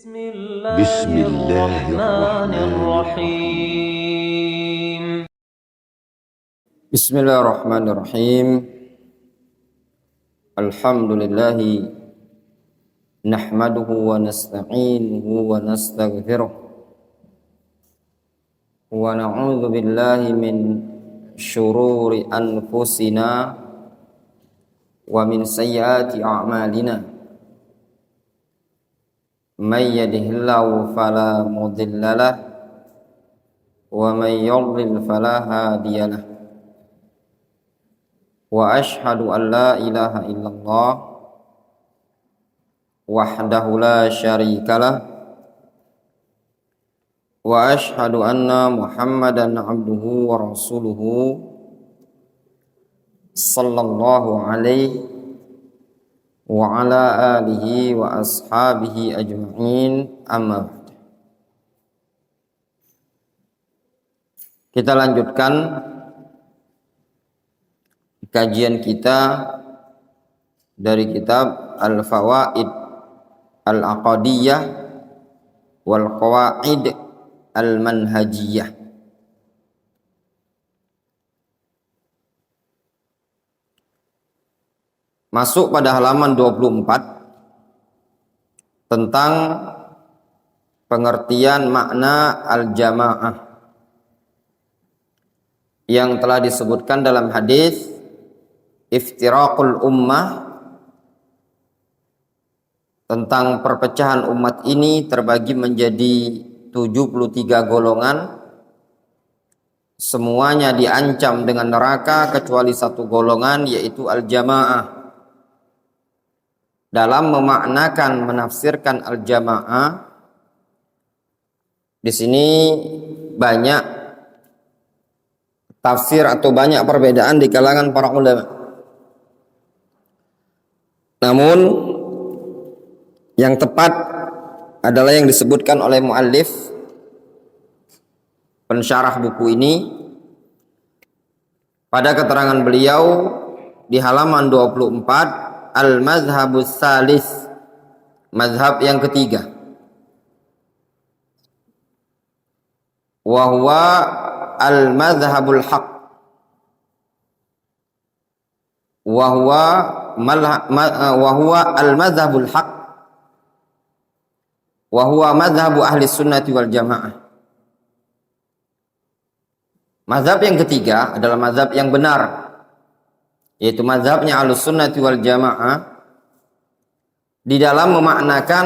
بسم الله الرحمن الرحيم بسم الله الرحمن الرحيم الحمد لله نحمده ونستعينه ونستغفره ونعوذ بالله من شرور أنفسنا ومن سيئات أعمالنا من يهده الله فلا مضل له ومن يضلل فلا هادي له وأشهد أن لا إله إلا الله وحده لا شريك له وأشهد أن محمدا عبده ورسوله صلى الله عليه وعلى آله وأصحابه أجمعين أما بعد. Kita lanjutkan kajian kita dari kitab Al-Fawaid Al-Aqadiyah wal Qawaid Al-Manhajiyah. Masuk pada halaman 24 tentang pengertian makna al-jamaah yang telah disebutkan dalam hadis iftiraqul ummah, tentang perpecahan umat ini terbagi menjadi 73 golongan, semuanya diancam dengan neraka kecuali satu golongan, yaitu al-jamaah. Dalam memaknakan, menafsirkan al-jamaah, di sini banyak tafsir atau banyak perbedaan di kalangan para ulama. Namun yang tepat adalah yang disebutkan oleh muallif pensyarah buku ini pada keterangan beliau di halaman 24, al-mazhabus salis, mazhab yang ketiga, wa huwa al-mazhabul haq, wa huwa al-mazhabul haq, wa huwa mazhabu ahli sunnati wal jamaah. Mazhab yang ketiga adalah mazhab yang benar, yaitu mazhabnya ahli sunnati wal jamaah di dalam memaknakan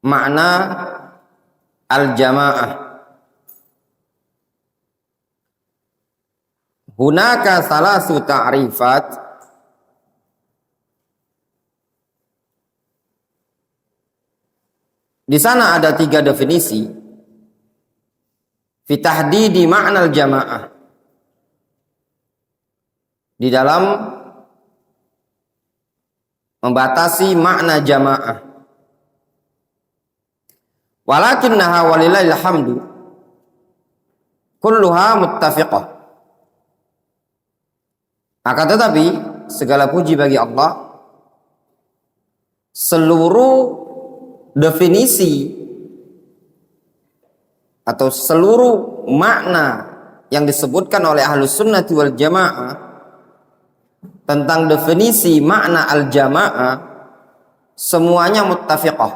makna al-jamaah. Hunaka salasu ta'rifat, di sana ada 3 definisi fi tahdidi makna al-jamaah, di dalam membatasi makna jamaah. Walakinnaha walillahil hamdu kulluha muttafiqah. Akan tetapi segala puji bagi Allah, seluruh definisi atau seluruh makna yang disebutkan oleh ahlus sunnati wal jamaah tentang definisi makna al-jamaah semuanya muttafiqah,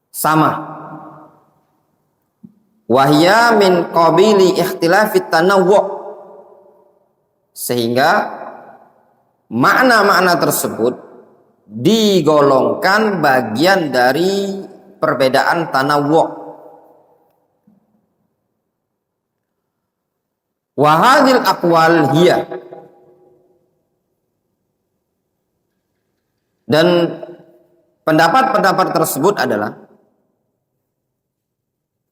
sama. Wahya min qabili ikhtilafit tanawwu', sehingga makna-makna tersebut digolongkan bagian dari perbedaan tanawwu'. Wa hadhil aqwal hiya, dan pendapat-pendapat tersebut adalah,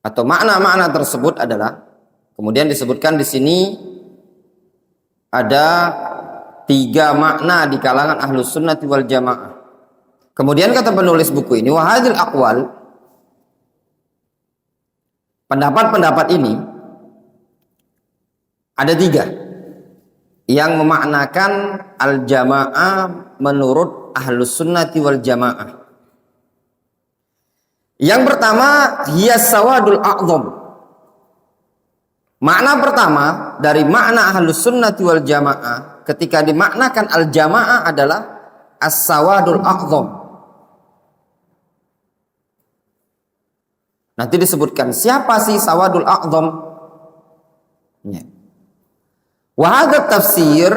atau makna-makna tersebut adalah, kemudian disebutkan di sini ada 3 makna di kalangan ahlus sunnati wal jamaah. Kemudian kata penulis buku ini, wahadil aqwal, pendapat-pendapat ini ada 3 yang memaknakan al-jamaah menurut ahlus sunnati wal jamaah. Yang pertama, hiya sawadul a'zam. Makna pertama dari makna ahlus sunnati wal jamaah ketika dimaknakan al jamaah adalah as-sawadul a'zam. Nanti disebutkan siapa sih sawadul a'zam? Ya. Wa hadha tafsir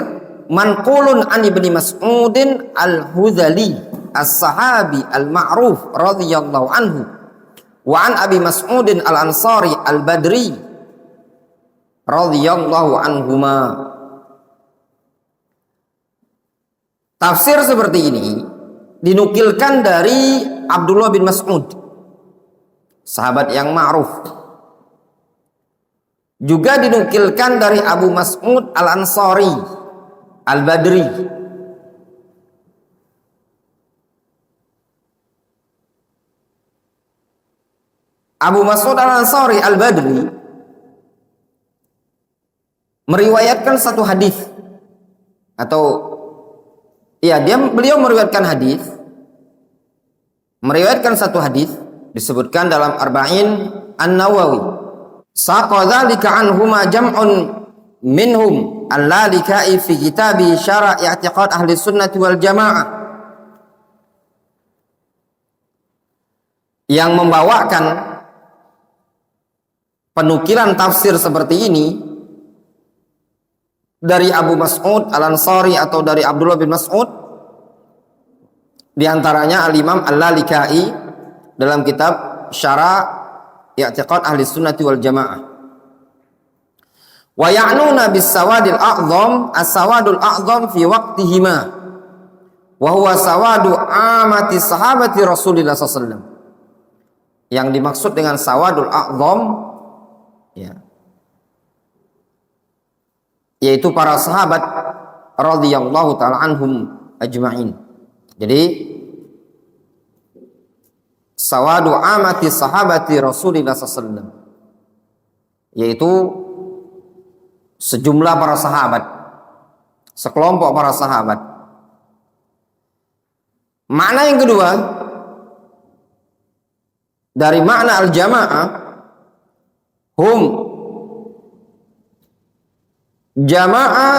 manqulun an Ibni Mas'udin al-Hudzali as-sahabi al-ma'ruf radhiyallahu anhu wa an Abi Mas'udin al-Ansari al-Badri radhiyallahu anhuma. Tafsir seperti ini dinukilkan dari Abdullah bin Mas'ud, sahabat yang ma'ruf. Juga dinukilkan dari Abu Mas'ud al-Ansari al-Badri. Abu Mas'ud al-Ansari al-Badri meriwayatkan satu hadis, atau ya beliau meriwayatkan satu hadis disebutkan dalam Arba'in An-Nawawi. Saqa dzalika anhuma jam'un minhum al-lalikai fi kitabi syara' i'tiqad ahli sunnati wal jamaah, yang membawakan penukilan tafsir seperti ini dari Abu Mas'ud al-Ansari atau dari Abdullah bin Mas'ud, diantaranya al-Imam al-Lalikai dalam kitab Syara' i'tiqad ahli sunnati wal jamaah. Wa ya'nuna bis sawadil a'zam as-sawadul a'zam fi waqtihima wa huwa sawadu amati sahabati Rasulillah SAW. Yang dimaksud dengan sawadul a'zam ya, yaitu para sahabat radhiyallahu taala anhum ajma'in. Jadi sawadu amati sahabati Rasulillah SAW, yaitu sejumlah para sahabat, sekelompok para sahabat. Makna yang kedua dari makna al-jamaah, hum jamaah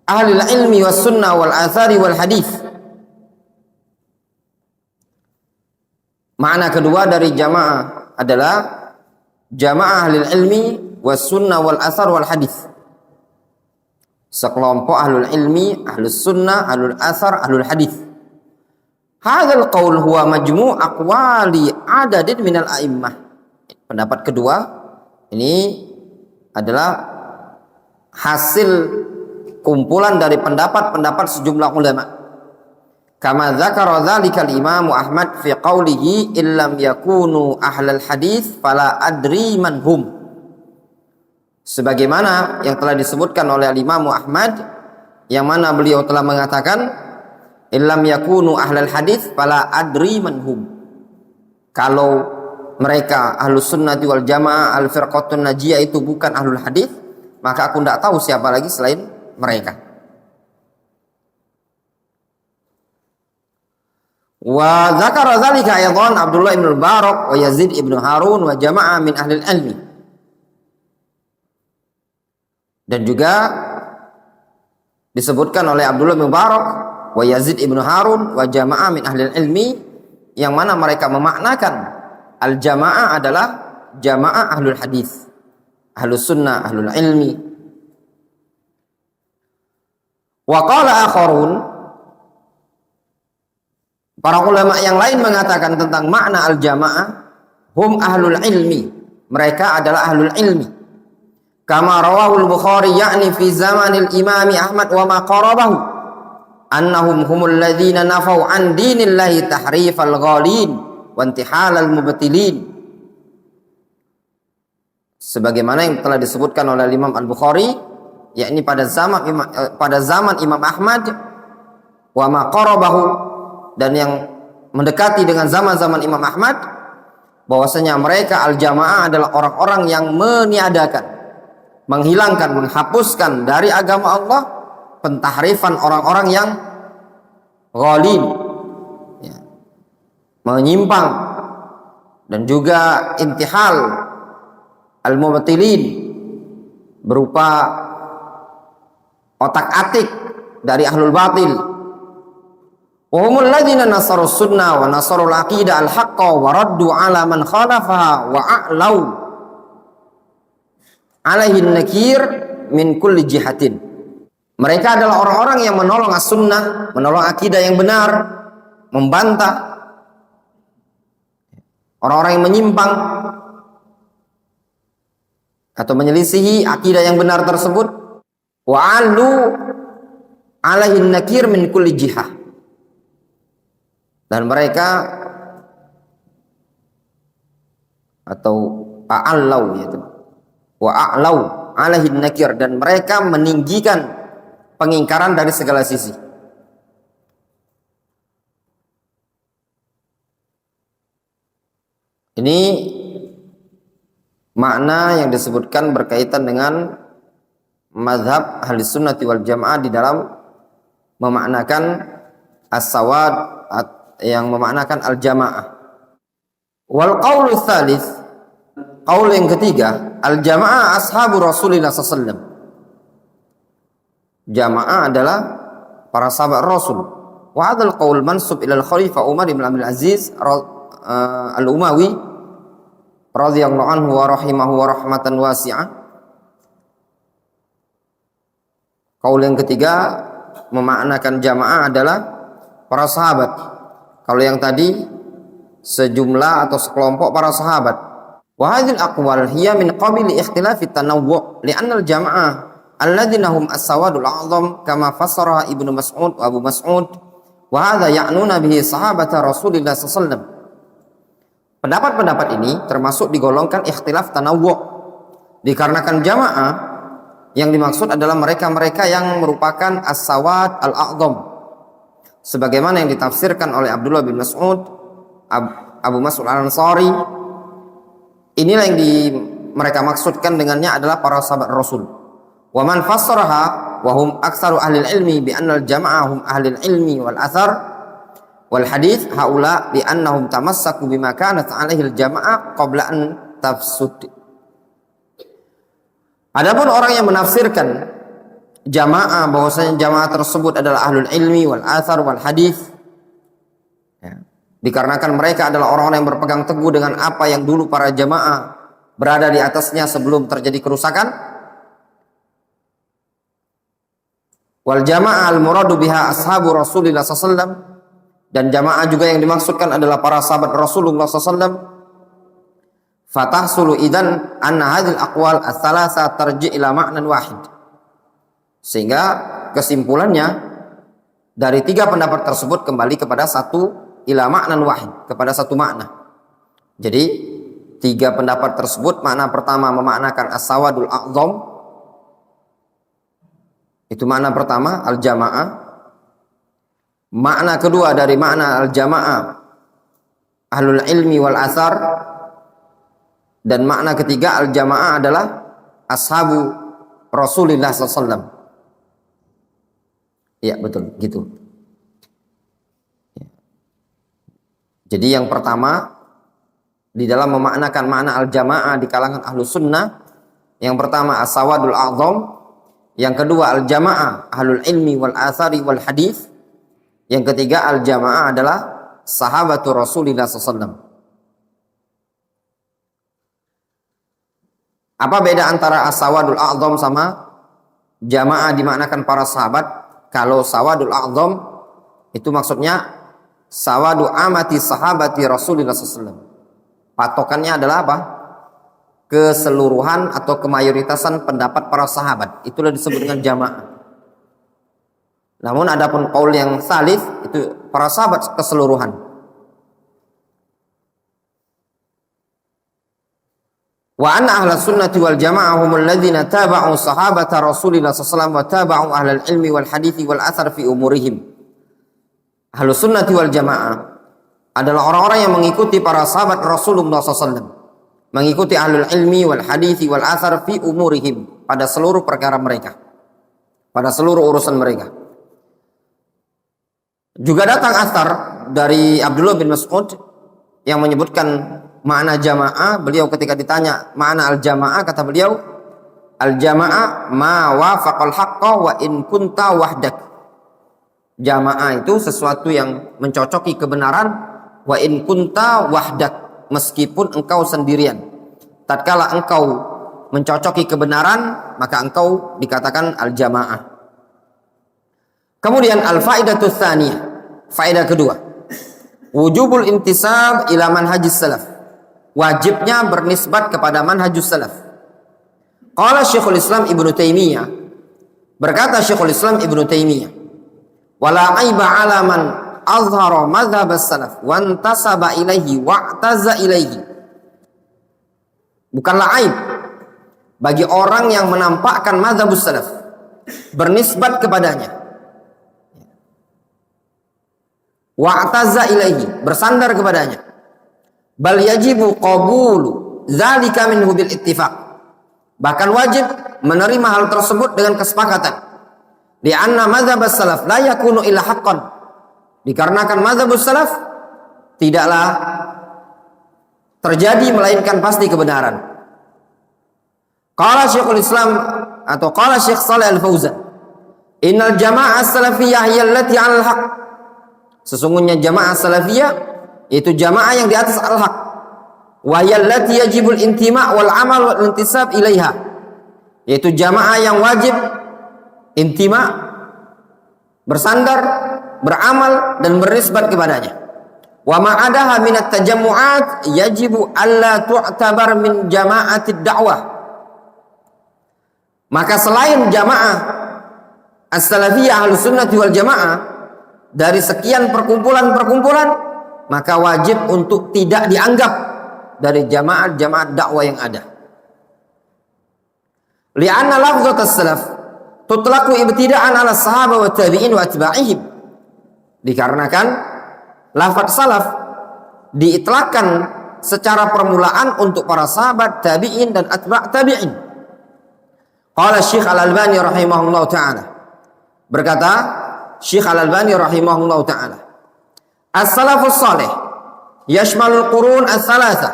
ahli ilmi was sunnah wal athari wal hadis. Makna kedua dari jamaah adalah jamaah ahli ilmi was sunnah wal athar wal hadis. Sekelompok ahlul ilmi, ahlus sunnah, ahlul athar, ahlul hadis. Hadzal qaul huwa majmu' aqwali adadin minal a'immah. Pendapat kedua ini adalah hasil kumpulan dari pendapat-pendapat sejumlah ulama. Kama dzakara dzalika al-Imam Ahmad fi qawlihi illam yakunu ahlal hadis fala adri man hum. Sebagaimana yang telah disebutkan oleh Imam Ahmad, yang mana beliau telah mengatakan illam yakunu ahlal hadis fala adri man hum. Kalau mereka ahlus sunnati wal jamaah al-firqatun najiyah itu bukan ahlul hadis, maka aku tidak tahu siapa lagi selain mereka. Wa dzakara dzalika aidan Abdullah ibn al-Barak wa Yazid ibn Harun wa jamaah min ahli ilmi. Dan juga disebutkan oleh Abdullah bin Mubarak wa Yazid ibnu Harun wa jamaah min ahli ilmi, yang mana mereka memaknakan al-jamaah adalah jamaah ahlul hadis, ahlus sunnah, ahlul ilmi. Wa qala akharun, para ulama yang lain mengatakan tentang makna al-jamaah, hum ahlul ilmi, mereka adalah ahlul ilmi. Kama rawahul Bukhari yakni fi zamanil Imam Ahmad wa ma qarabahu annahum humul ladzina nafau an dinillahi tahrifal ghalin wa intihalal mubtilin. Sebagaimana yang telah disebutkan oleh Imam Al-Bukhari, yakni pada zaman Imam Ahmad, wa ma qarabahu, dan yang mendekati dengan zaman-zaman Imam Ahmad, bahwasanya mereka al-jamaah adalah orang-orang yang meniadakan, menghilangkan, menghapuskan dari agama Allah pentahrifan orang-orang yang ghalin, ya, menyimpang dan juga intihal al-mubtilin berupa otak-atik dari ahlul batil. Wa humul ladzina nasarus sunnah wa nasarul aqidah al-haqqa wa raddu ala man khalafaha wa a'lau alaihi nakir min kulli jihatin. Mereka adalah orang-orang yang menolong as-sunnah, menolong akidah yang benar, membantah orang-orang yang menyimpang atau menyelisihi akidah yang benar tersebut. Wa alu alaihi nakir min kulli jihah. Dan mereka atau a'allau yaitu wa a'lau alaihi nakir, dan mereka meninggikan pengingkaran dari segala sisi. Ini makna yang disebutkan berkaitan dengan mazhab ahli sunnati wal jamaah di dalam memaknakan as-sawad, yang memaknakan al-jamaah. Wal qaulu tsalits, qaul yang ketiga, al-jamaah ashabu Rasulillah sallallahu alaihi wasallam. Jamaah adalah para sahabat Rasul. Wa hadzal qaul mansub ila al-khalifah Umar bin Abdul Aziz al-Umawi radhiyallahu anhu wa rahimahu wa rahmatan wasi'ah. Qaul yang ketiga memaknakan jamaah adalah para sahabat. Kalau yang tadi sejumlah atau sekelompok para sahabat. Wa hadhil aqwal hiya min qabili ikhtilafi tanawwu' li'anna al-jama'ah alladzina hum as-sawadul a'zam kama fassara Ibnu Mas'ud wa Abu Mas'ud wa hadza ya'nuna bihi sahabata Rasulillah sallallahu alaihi wasallam. Pendapat-pendapat ini termasuk digolongkan ikhtilaf tanawwu', dikarenakan jamaah yang dimaksud adalah mereka-mereka yang merupakan as-sawad al-a'zam, sebagaimana yang ditafsirkan oleh Abdullah bin Mas'ud, Abu Mas'ud al-Ansari. Inilah yang mereka maksudkan dengannya adalah para sahabat Rasul. Wa man fassaraha wa hum aktsaru ahli ilmi bi anna al-jama'ah hum ahli ilmi wal athar wal hadis haula bi annahum tamassaku bima kanat alaihi al-jama'ah qabla an tafsud. Adapun orang yang menafsirkan jamaah bahwasanya jamaah tersebut adalah ahlul ilmi wal athar wal hadis, ya, dikarenakan mereka adalah orang-orang yang berpegang teguh dengan apa yang dulu para jamaah berada di atasnya sebelum terjadi kerusakan. Wal jamaah al muradu biha ashabu Rasulillah sallallahu alaihi wasallam, dan jamaah juga yang dimaksudkan adalah para sahabat Rasulullah sallallahu alaihi wasallam. Fatahsulu idzan anna hadhil aqwal ats-tsalasa tarji' ila ma'nan wahid. Sehingga kesimpulannya dari tiga pendapat tersebut kembali kepada satu ila ma'nan wahid, kepada satu makna. Jadi tiga pendapat tersebut, makna pertama memaknakan as-sawadul a'zam, itu makna pertama al-jamaah. Makna kedua dari makna al-jamaah ahlul ilmi wal athar, dan makna ketiga al-jamaah adalah ashabu Rasulillah sallallahu alaihi wasallam. Ya betul gitu. Jadi yang pertama di dalam memaknakan makna al-jamaah di kalangan ahlus sunnah, yang pertama as-sawadul a'zam, yang kedua al-jamaah ahlul ilmi wal athari wal hadis, yang ketiga al-jamaah adalah sahabatul Rasulillah sallallahu alaihi wasallam. Apa beda antara as-sawadul a'zam sama jamaah dimaknakan para sahabat? Kalau sawadul a'zam itu maksudnya sawadu amati sahabati Rasulullah SAW. Patokannya adalah apa? Keseluruhan atau kemayoritasan pendapat para sahabat. Itulah disebut dengan jamaah. Namun adapun qaul yang salif itu para sahabat keseluruhan. Wa anna ahlus sunnati wal jamaah humul ladzina taba'u sahabata Rasulillah sallallahu alaihi wasallam wa taba'u ahlal ilmi wal hadithi wal athar fi umurihim. Ahlus sunnati wal jamaah adalah orang-orang yang mengikuti para sahabat Rasulullah sallallahu alaihi wasallam, mengikuti ahlul ilmi wal hadithi wal athar fi umurihim, pada seluruh perkara mereka, pada seluruh urusan mereka. Juga datang athar dari Abdullah bin Mas'ud yang menyebutkan makna jamaah. Beliau ketika ditanya makna al-jamaah, kata beliau, al-jamaah ma wafaqal haqqa wa in kunta wahdak. Jamaah itu sesuatu yang mencocoki kebenaran, wa in kunta wahdak, meskipun engkau sendirian. Tatkala engkau mencocoki kebenaran, maka engkau dikatakan al-jamaah. Kemudian al-faidatu tsaniyah, faedah kedua, wujubul intisab ila manhajis salaf, wajibnya bernisbat kepada manhajus salaf. Qala Syekhul Islam Ibnu Taimiyah, berkata Syekhul Islam Ibnu Taimiyah, wala aiba ala man azhara madhhab as-salaf wa intasaba ilaihi wa'taza ilaihi. Bukanlah aib bagi orang yang menampakkan mazhabus salaf, bernisbat kepadanya, wa'taza ilaihi, bersandar kepadanya. Bal yajibu qabulu dzalika minhu bil ittifaq, bahkan wajib menerima hal tersebut dengan kesepakatan. Di anna mazhabus salaf la yakunu illa haqqan, dikarenakan mazhabus salaf tidaklah terjadi melainkan pasti kebenaran. Qala Syekhul Islam atau qala Syekh Shalih Al-Fauzan, innal jamaah salafiyah hiya allati 'alal haqq, sesungguhnya jamaah salafiyah itu jamaah yang di atas al-haq, wa yallati yajibul intima' wal amal wal intisab ilaiha, yaitu jamaah yang wajib intima', bersandar, beramal dan bernisbat kepadanya. Wa ma adaha minat tajammu'at yajibu alla tu'tabar min jama'atid da'wah, maka selain jamaah as-salafiyah ahlus sunnah wal jamaah, dari sekian perkumpulan-perkumpulan, maka wajib untuk tidak dianggap dari jamaah-jamaah dakwah yang ada. Li'anna lafzat as-salaf tutlaqu ibtida'an 'ala sahabah wa tabi'in wa atba'ihim, dikarenakan lafaz salaf diitlakkan secara permulaan untuk para sahabat, tabi'in dan atba' tabi'in. Qala Syekh Al-Albani rahimahullah ta'ala, berkata Syekh Al-Albani rahimahullah ta'ala, as-salafus salih yashmalul qurun as-salasa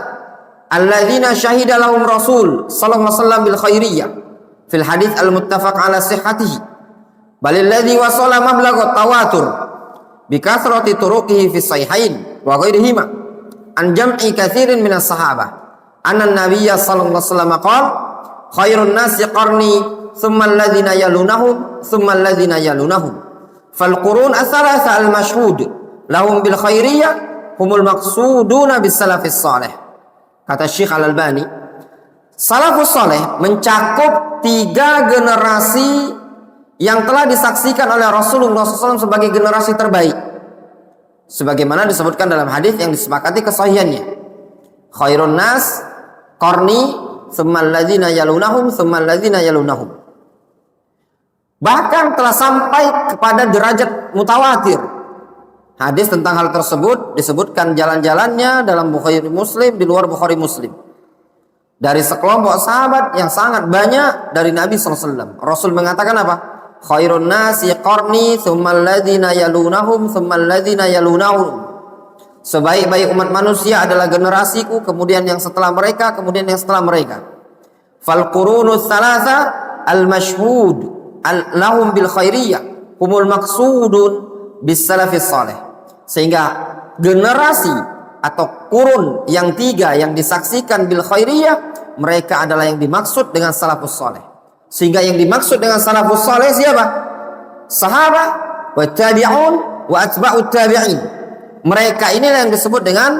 alladzina syahida lahum rasul sallallahu alaihi wasallam bil khairiyyah fil hadits al-muttafaq ala sihhatihi, bal alladzi wasala mablaghat tawatur bi kathrati turuqihi fi sahihain wa ghairihima an jam'i katsirin minas sahabah anna an-nabiyya sallallahu alaihi wasallam qala khairun nasi qarni thumma alladhina yalunahum thumma alladhina yalunahum fal qurun as-salasa al-mashhud lahum bil khairiyyah humul maqsuduna bis salafis salih. Kata Syekh Al-Albani, salafus salih mencakup 3 generasi yang telah disaksikan oleh Rasulullah SAW sebagai generasi terbaik, sebagaimana disebutkan dalam hadis yang disepakati kesahihannya, khairun nas qarni thumma alladhina yalunahum thumma alladhina yalunahum. Bahkan telah sampai kepada derajat mutawatir. Hadis tentang hal tersebut disebutkan jalan-jalannya dalam Bukhari Muslim, di luar Bukhari Muslim, dari sekelompok sahabat yang sangat banyak dari Nabi SAW. Rasul mengatakan apa? Khairun nasi qarni thumma alladhina yalunahum thumma alladhina yalunahum. Sebaik-baik umat manusia adalah generasiku, kemudian yang setelah mereka, kemudian yang setelah mereka. Fal qurunus thalatha al-mashhud lahum bil khairiyyah humul maqsudun bis salafis salih. Sehingga generasi atau kurun yang 3 yang disaksikan bil khairiyyah, mereka adalah yang dimaksud dengan salafus salih. Sehingga yang dimaksud dengan salafus salih siapa? Sahabat, wa tabi'un, wa atba'ut tabi'in. Mereka inilah yang disebut dengan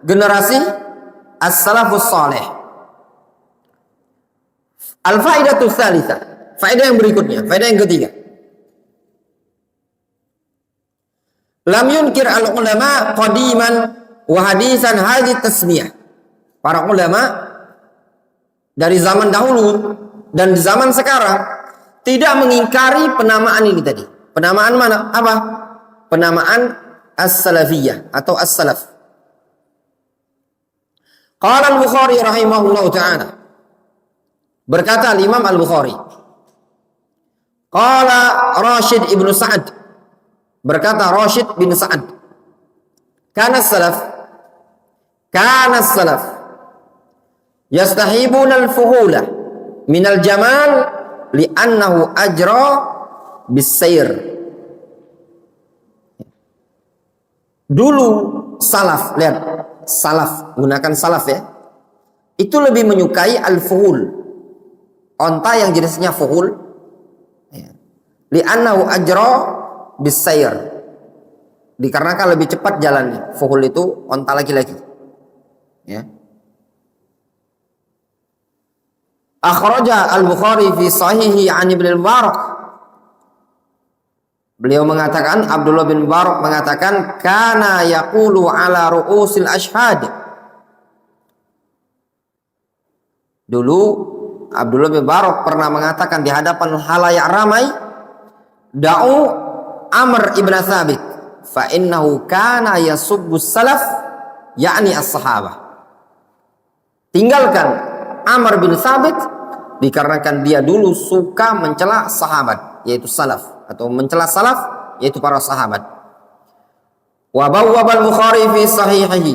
generasi as-salafus salih. Al-faidatu tsalitsah, faedah yang berikutnya, faedah yang ketiga. Lam yunkir al-ulama qadiman wa hadisan hadhihi tasmiyah. Para ulama dari zaman dahulu dan di zaman sekarang tidak mengingkari penamaan ini tadi. Penamaan mana? Apa? Penamaan as-salafiyah atau as-salaf. Qala al-Bukhari rahimahullahu ta'ala, berkata Imam Al-Bukhari, qala Rashid ibn Sa'ad, berkata Rashid bin Sa'ad, kana salaf kana salaf yastahibuna al-fuhula minal jamal li'annahu ajra bis-sayr. Dulu salaf, lihat salaf, gunakan salaf ya, itu lebih menyukai al-fuhul, onta yang jenisnya fuhul, li'annahu ajra bis-sayr, dikarenakan lebih cepat jalannya. Fuhul itu onta laki-laki ya. Akhraja al-Bukhari fi sahihi an Ibnu Mubarak. Beliau mengatakan, Abdullah bin Mubarak mengatakan, kana yaqulu ala ru'usil ashhad. Dulu Abdullah bin Mubarak pernah mengatakan di hadapan halayak ramai, da'u Amr ibn Thabit fa innahu kana yasubbu salaf, yakni as-sahabah. Tinggalkan Amr bin Thabit dikarenakan dia dulu suka mencela sahabat, yaitu salaf, atau mencela salaf, yaitu para sahabat. Wa bawwaba al-Bukhari fi sahihihi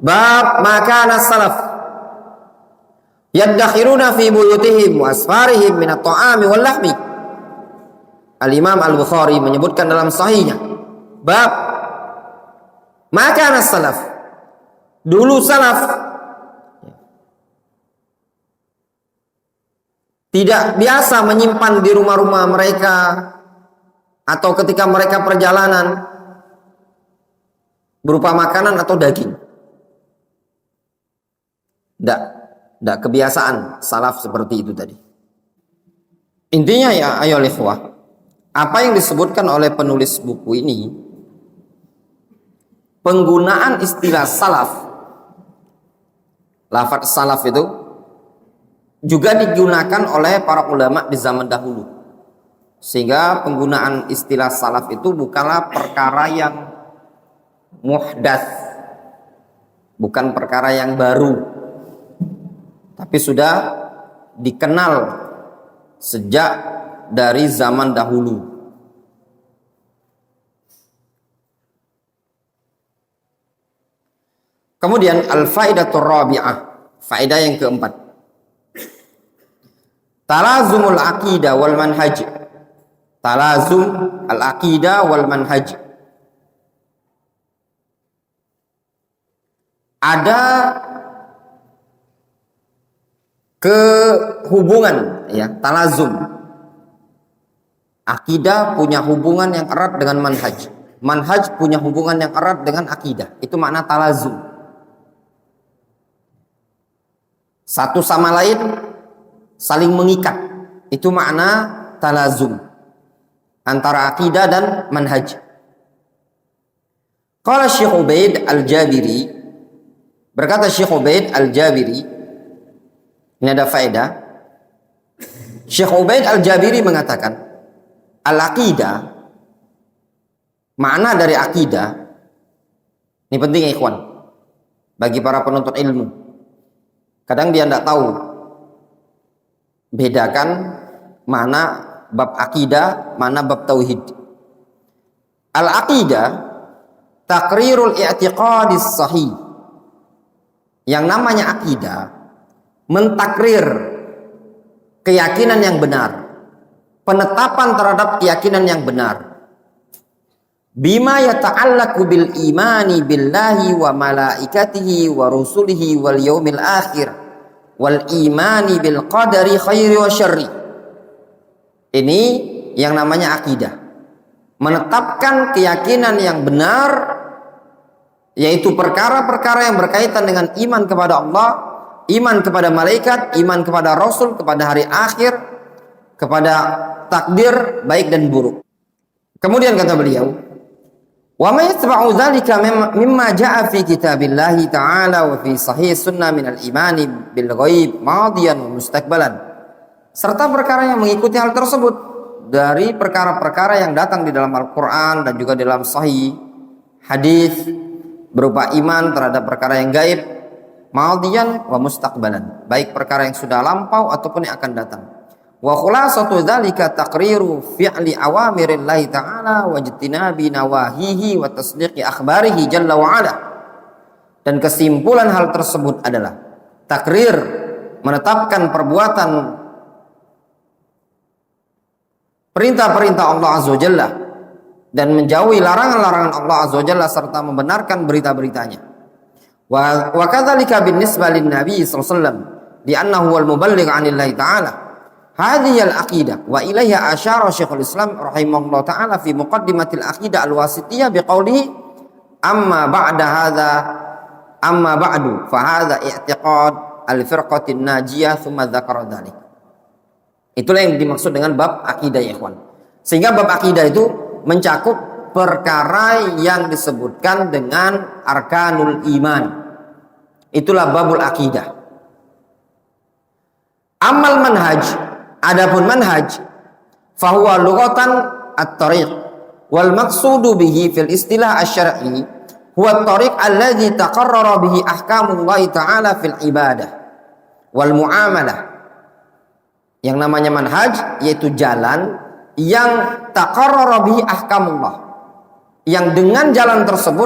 bab ma kana salaf yaddakhiruna fi buyutihim wa asfarihim min at-ta'ami wal lahmi. Al-Imam Al-Bukhari menyebutkan dalam sahihnya bab ma kana salaf, dulu salaf tidak biasa menyimpan di rumah-rumah mereka atau ketika mereka perjalanan berupa makanan atau daging. Tidak kebiasaan salaf seperti itu tadi. Intinya ya ayolah ikhwah, apa yang disebutkan oleh penulis buku ini, penggunaan istilah salaf, lafaz salaf itu juga digunakan oleh para ulama di zaman dahulu, sehingga penggunaan istilah salaf itu bukanlah perkara yang muhdats, bukan perkara yang baru, tapi sudah dikenal sejak dari zaman dahulu. Kemudian al-faidatur rabi'ah, faedah yang keempat, talazumul aqidah wal manhaj. Talazum al-aqidah wal manhaj. Ada kehubungan ya, talazum. Akidah punya hubungan yang erat dengan manhaj. Manhaj punya hubungan yang erat dengan akidah. Itu makna talazum. Satu sama lain saling mengikat, itu makna talazum antara akidah dan manhaj. Qala Syekh Ubaid Al-Jabiri, berkata Syekh Ubaid Al-Jabiri, ini ada faedah. Syekh Ubaid Al-Jabiri mengatakan, al-aqidah, makna dari akidah, ini penting ya ikhwan, bagi para penuntut ilmu. Kadang dia tidak tahu bedakan mana bab akidah, mana bab tauhid. Al-aqidah taqrirul i'tiqadis sahih. Yang namanya akidah mentakrir keyakinan yang benar, penetapan terhadap keyakinan yang benar. Bima yata'allaqu bil imani billahi wa malaikatihi wa rusulihi wal yaumil akhir wal imani bil qadari khairi wa syarri. Ini yang namanya akidah, menetapkan keyakinan yang benar, yaitu perkara-perkara yang berkaitan dengan iman kepada Allah, iman kepada malaikat, iman kepada rasul, kepada hari akhir, kepada takdir baik dan buruk. Kemudian kata beliau, wa ma yatba'u dzalika mimma jaa'a fi kitabillahi ta'ala wa fi sahih sunnah min al-imani bil ghaib madiyan wa mustaqbalan. Serta perkara yang mengikuti hal tersebut dari perkara-perkara yang datang di dalam Al-Qur'an dan juga dalam sahih hadis berupa iman terhadap perkara yang gaib, madiyan wa mustaqbalan, baik perkara yang sudah lampau ataupun yang akan datang. Wa khulasatu dzalika taqriru fi'li awamirillahi ta'ala wa ijtinabi nawahihi wa tasdiqi akhbarihi jalla wa ala. Dan kesimpulan hal tersebut adalah takrir, menetapkan perbuatan perintah-perintah Allah Azza wa Jalla dan menjauhi larangan-larangan Allah Azza wa Jalla serta membenarkan berita-beritanya. Wa kadzalika binisbah lin Nabi sallallahu alaihi wasallam li'annahu wal muballigh 'anillahi ta'ala. Hadhihi al-aqidah wa ilaiha asyara Syekhul Islam rahimahullah ta'ala fi muqaddimatil aqidah al-wasitiyah biqaulihi amma ba'du fa hadha i'tiqad al-firqatin najiyah thumma dzakara dzalik. Itulah yang dimaksud dengan bab akidah ya ikhwan. Sehingga bab akidah itu mencakup perkara yang disebutkan dengan arkanul iman. Itulah babul akidah. Amal manhaj, adapun manhaj, fahuwa lughatan at-tariq wal maqsudu bihi fil istilah asy-syar'i huwa at-tariq alladhi taqarrara bihi ahkamullah ta'ala fil ibadah wal muamalah. Yang namanya manhaj yaitu jalan yang taqarrara bihi ahkamullah, yang dengan jalan tersebut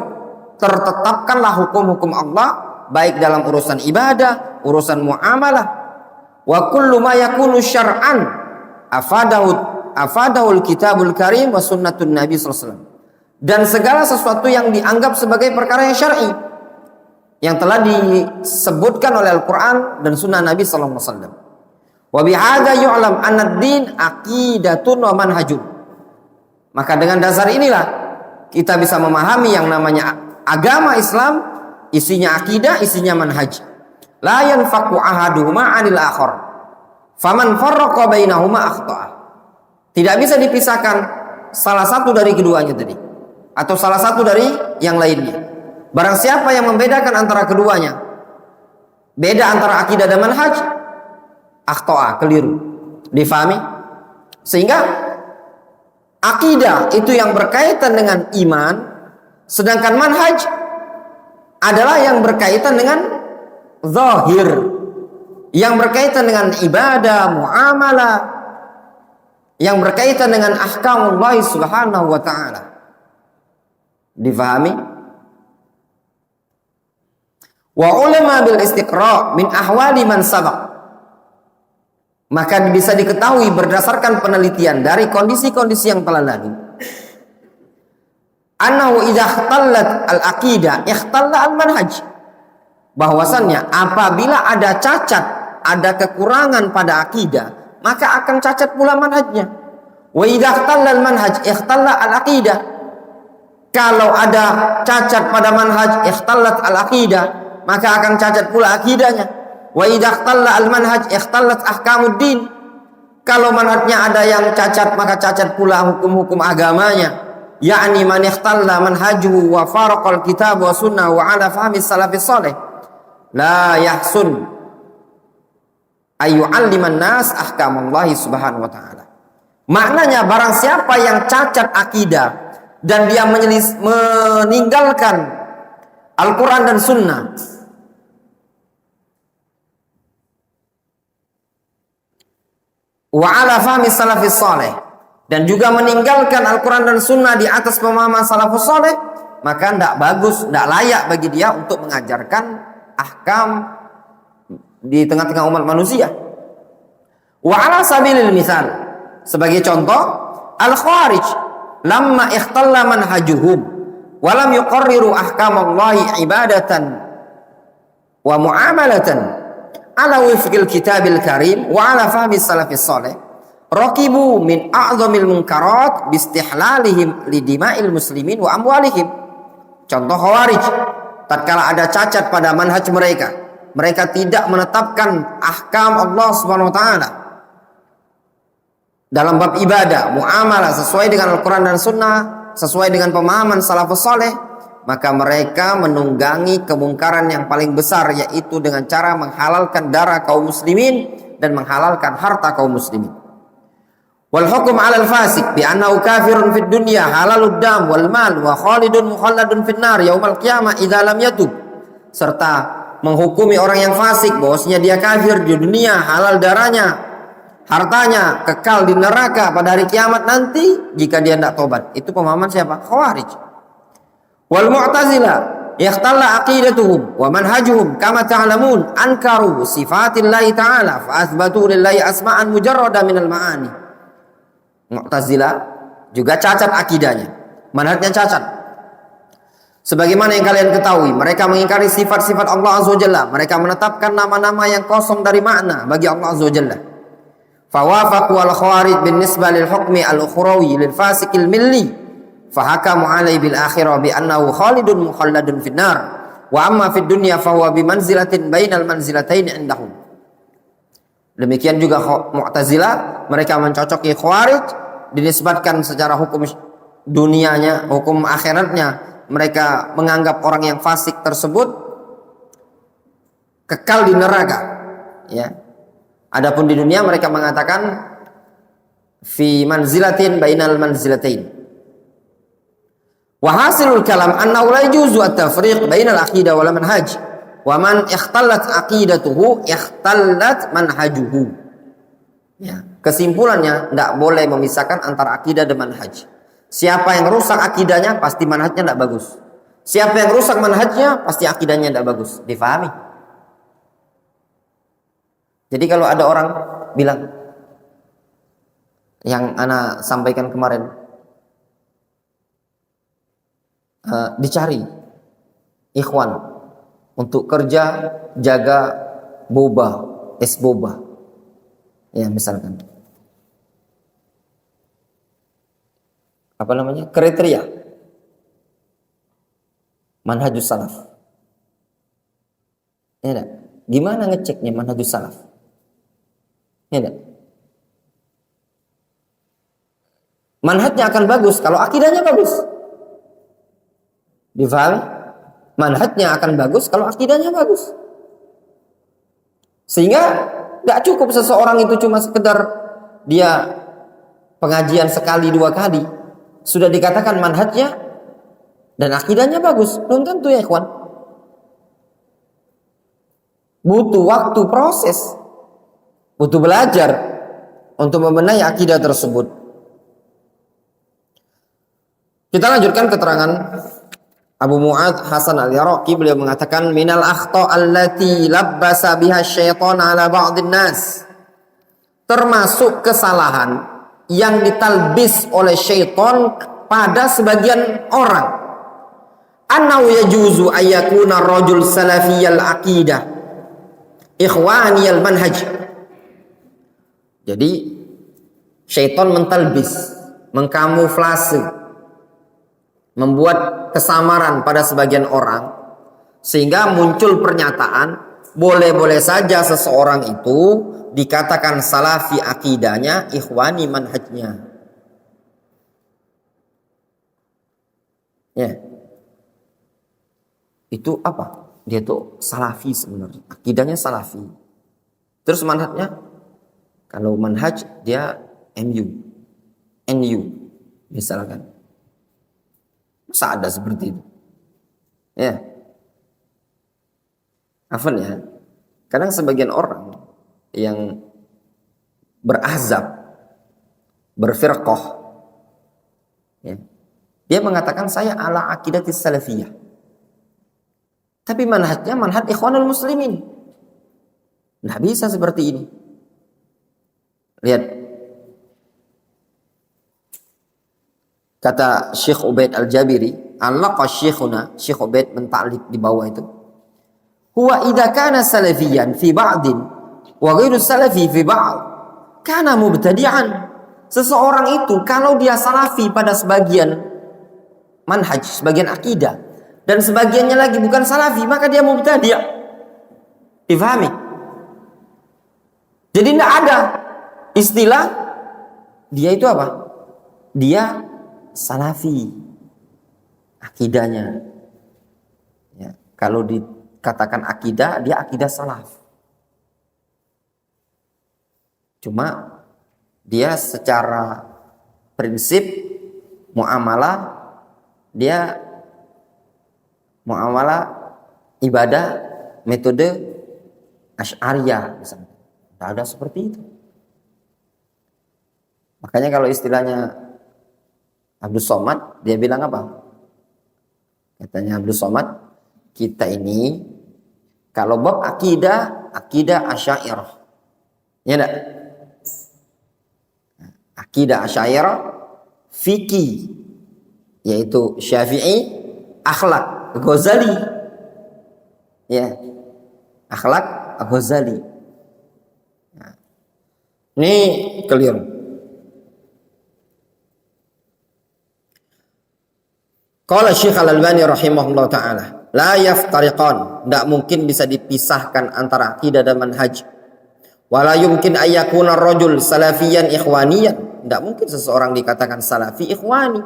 tertetapkanlah hukum-hukum Allah baik dalam urusan ibadah, urusan muamalah. Wa kullu ma yakunu syar'an afadahul kitabul karim wa sunnatun nabi sallallahu alaihi wasallam. Dan segala sesuatu yang dianggap sebagai perkara yang syar'i yang telah disebutkan oleh Al-Qur'an dan sunnah Nabi sallallahu alaihi wasallam. Wa bihadza yu'lam anna ad-din aqidatun wa manhajun. Maka dengan dasar inilah kita bisa memahami yang namanya agama Islam isinya akidah, isinya manhaj. La yanfaqu ahaduhuma 'anil akhar. Faman farraqa bainahuma akhta'a. Tidak bisa dipisahkan salah satu dari keduanya tadi atau salah satu dari yang lainnya. Barang siapa yang membedakan antara keduanya, beda antara akidah dan manhaj, akhta'a, keliru. Difahami? Sehingga akidah itu yang berkaitan dengan iman, sedangkan manhaj adalah yang berkaitan dengan zahir, yang berkaitan dengan ibadah, muamalah, yang berkaitan dengan ahkamullah subhanahu wa ta'ala. Difahami? Wa ulama bil istiqra' min ahwali man sabaq. Maka bisa diketahui berdasarkan penelitian dari kondisi-kondisi yang telah lalu, annahu idza ikhtallat al-aqidah ikhtalla al-manhaj. Bahwasannya apabila ada cacat, ada kekurangan pada akidah, maka akan cacat pula manhajnya. Wa idza ikhtalla al-manhaj ikhtalla al-aqidah. Kalau ada cacat pada manhaj ikhtallat al-aqidah, maka akan cacat pula akidahnya. Wa idza ikhtalla al-manhaj ikhtallat ahkamuddin. Kalau manhajnya ada yang cacat, maka cacat pula hukum-hukum agamanya. Yakni man ikhtalla manhajuhu wa faraqal kitab wa sunnah wa ala fahmi salafis salih la yahsun ayyu'alliman nas ahkamallahi subhanahu wa ta'ala. Maknanya barang siapa yang cacat akidah dan dia meninggalkan Al-Quran dan Sunnah, wa ala fahmi salafis salih, dan juga meninggalkan Al-Quran dan Sunnah di atas pemahaman salafus salih, maka tidak bagus, tidak layak bagi dia untuk mengajarkan ahkam di tengah-tengah umat manusia. Wa ala sabilil misal, sebagai contoh, al-khawarij lamma ikhtalla manhajuhum wa lam yuqarriru ahkamallahi ibadatan wa muamalatan ala wifqil kitabil karim wa ala fahmi salafis salih raqibu min a'zamil munkarat bistihlalihim lidima'il muslimin wa amwalihim. Contoh khawarij, tatkala ada cacat pada manhaj mereka, mereka tidak menetapkan ahkam Allah Subhanahu wa taala dalam bab ibadah, muamalah sesuai dengan Al-Quran dan Sunnah, sesuai dengan pemahaman salafus saleh, maka mereka menunggangi kemungkaran yang paling besar, yaitu dengan cara menghalalkan darah kaum muslimin dan menghalalkan harta kaum muslimin. Wal hukum 'alal fasik bi annahu kafirun fid dunya halalud dam wal mal wa khalidun mukhalladun fin nar yaumal qiyamah idza lam yatub. Serta menghukumi orang yang fasik bahwasanya dia kafir di dunia, halal darahnya, hartanya, kekal di neraka pada hari kiamat nanti jika dia tidak tobat. Itu pemahaman siapa? Khawarij. Wal mu'tazilah ikhtalla aqidatuhum wa manhajuhum kama ta'lamun ankaru sifatillahi ta'ala fa athbatu lillahi asma'an mujarrada minal ma'ani. Mu'tazilah juga cacat akidahnya, manhajnya cacat. Sebagaimana yang kalian ketahui, mereka mengingkari sifat-sifat Allah Azza wa Jalla. Mereka menetapkan nama-nama yang kosong dari makna bagi Allah Azza wa Jalla. Fawafaqu al-khawarij bin nisbah lil hukmi al-ukhrawi lil fasiqil milli fahakamu alaihi bil akhirah bi annahu khalidun mukhalladun finnar wa amma fid dunya fahuwa bi manzilatin bainal manzilatain indahum. Demikian juga Mu'tazilah, mereka mencocoki Khawarij, dinisbatkan secara hukum dunianya, hukum akhiratnya, mereka menganggap orang yang fasik tersebut kekal di neraka, ya. Adapun di dunia mereka mengatakan fi manzilatin bainal manzilatain. Wa hasilul kalam annahu la yajuzu at-tafriq bainal aqidah wal manhaj. Wa man ikhtallat aqidatuhu ikhtallat manhajuhu. Ya, kesimpulannya tidak boleh memisahkan antara akidah dan manhaj. Siapa yang rusak akidahnya pasti manhajnya tidak bagus. Siapa yang rusak manhajnya pasti akidahnya tidak bagus. Difahami? Jadi kalau ada orang bilang yang ana sampaikan kemarin, dicari ikhwan untuk kerja jaga boba, es boba, ya misalkan, apa namanya, kriteria manhajus salaf, ya enggak? Gimana ngeceknya manhajus salaf? Ya enggak? Manhajnya akan bagus kalau akidahnya bagus. Difahami? Manhajnya akan bagus kalau akidahnya bagus. Sehingga gak cukup seseorang itu cuma sekedar dia pengajian sekali dua kali sudah dikatakan manhajnya dan akidahnya bagus. Belum tentu ya ikhwan. Butuh waktu proses, butuh belajar untuk membenahi akidah tersebut. Kita lanjutkan keterangan Abu Mu'ad Hasan al-Yaraqi. Beliau mengatakan minal akhta allati labbasa biha syaitan ala ba'dhin nas. Termasuk kesalahan yang ditalbis oleh syaitan pada sebagian orang. Annahu yajuzu ayyakuna rajul salafiyal aqidah ikhwaniyal manhaj. Jadi syaitan mentalbis, mengkamuflase, membuat kesamaran pada sebagian orang sehingga muncul pernyataan boleh-boleh saja seseorang itu dikatakan salafi akidahnya, ikhwani manhajnya. Ya. Itu apa? Dia tuh salafi sebenarnya, akidahnya salafi. Terus manhajnya, kalau manhaj dia NU misalkan. Masa ada seperti itu? Ya. Afan ya. Kadang sebagian orang yang berazab, berfirqah, ya, dia mengatakan saya ala aqidatis salafiyah. Tapi manhajnya manhaj ikhwanul muslimin. Nggak bisa seperti ini. Lihat. Kata Syekh Ubaid Al-Jabiri, allaqa syekhuna, Syekh Ubaid menta'liq di bawah itu. Huwa idza kana salafiyan fi ba'din wa ghairu salafi fi ba'd, kana mubtadi'an. Seseorang itu kalau dia salafi pada sebagian manhaj, sebagian akidah, dan sebagiannya lagi bukan salafi, maka dia mubtadi'. Difahami? Jadi tidak ada istilah dia itu apa? Dia salafi akidahnya. Ya, kalau dikatakan akidah, dia akidah salaf. Cuma dia secara prinsip muamalah, dia muamalah ibadah metode Asy'ariyah misalnya. Tidak ada seperti itu. Makanya kalau istilahnya Abdus Somad, dia bilang apa? Katanya Abdus Somad, kita ini kalau bab akidah Asy'ariyah. Ya enggak? Akidah Asy'ariyah, fikih yaitu Syafi'i, akhlak Ghazali. Ya. Akhlak Ghazali. Nah, ini keliru. Qala Syekh Al-Albani rahimahullah ta'ala, la yaftariqan, tidak mungkin bisa dipisahkan antara akidah dan manhaj. Wala yumkin ayyakuna ar-rajul salafiyan ikhwaniyan, tidak mungkin seseorang dikatakan salafi ikhwani.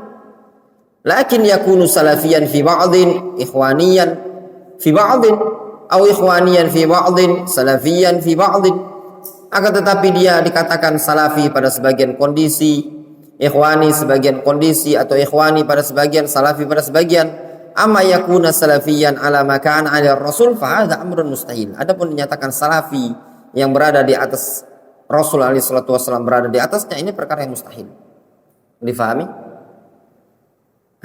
Lakin yakunu salafiyan fi ba'dhin, ikhwaniyan fi ba'dhin, atau ikhwaniyan fi ba'dhin, salafiyan fi ba'dhin. Akan tetapi dia dikatakan salafi pada sebagian kondisi, ikhwani sebagian kondisi, atau ikhwani pada sebagian, salafi pada sebagian. Amma yakuna salafiyan ala makan ala rasul fa hadza amrun mustahil. Adapun dinyatakan salafi yang berada di atas Rasul alaihi salatu wasallam, berada di atasnya, ini perkara yang mustahil. Difahami?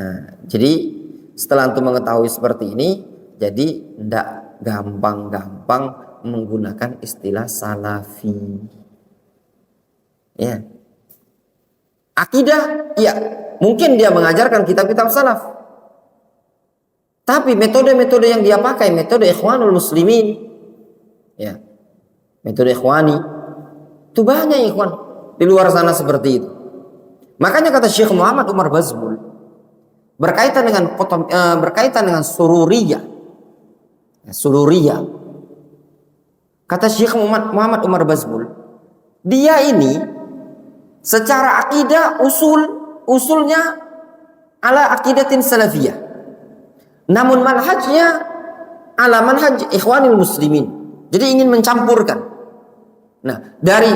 Nah, jadi setelah antum mengetahui seperti ini, jadi tidak gampang-gampang menggunakan istilah salafi. Ya. Akidah, ya, mungkin dia mengajarkan kitab-kitab salaf. Tapi metode-metode yang dia pakai metode ikhwanul muslimin. Ya. Metode ikhwani. Itu banyak ikhwan di luar sana seperti itu. Makanya kata Syekh Muhammad Umar Bazmul berkaitan dengan sururiyah. Ya, sururiyah. Kata Syekh Muhammad Umar Bazmul, dia ini secara akidah usulnya ala aqidatin salafiyah. Namun manhajnya ala manhaj ikhwanil muslimin. Jadi ingin mencampurkan. Nah, dari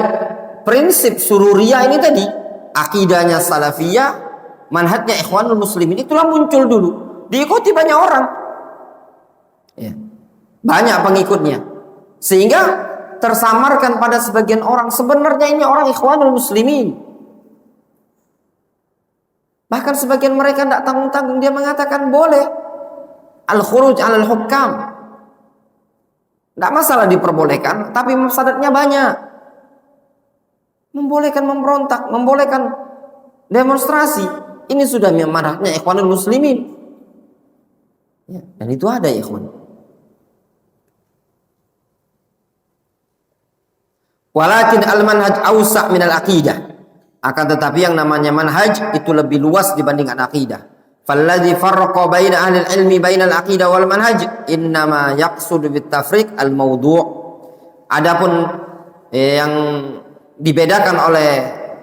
prinsip sururiyah ini tadi, akidahnya salafiyah, manhajnya ikhwanul muslimin, itulah muncul dulu. Diikuti banyak orang. Ya. Banyak pengikutnya. Sehingga tersamarkan pada sebagian orang, sebenarnya ini orang ikhwanul muslimin. Bahkan sebagian mereka tidak tanggung-tanggung, dia mengatakan boleh al-khuruj alal hukam. Tidak masalah diperbolehkan, tapi mafsadatnya banyak. Membolehkan memberontak, membolehkan demonstrasi, ini sudah manhajnya ikhwanul muslimin. Ya, dan itu ada ya ikhwan. Walakin al-manhaj awsa' min al-aqidah. Akan tetapi yang namanya manhaj itu lebih luas dibandingkan akidah. Falladzi farraqa baina ahli al-ilmi baina al-aqidah wal manhaj innama yaqsudu bit tafriq al-mawdu'. Adapun yang dibedakan oleh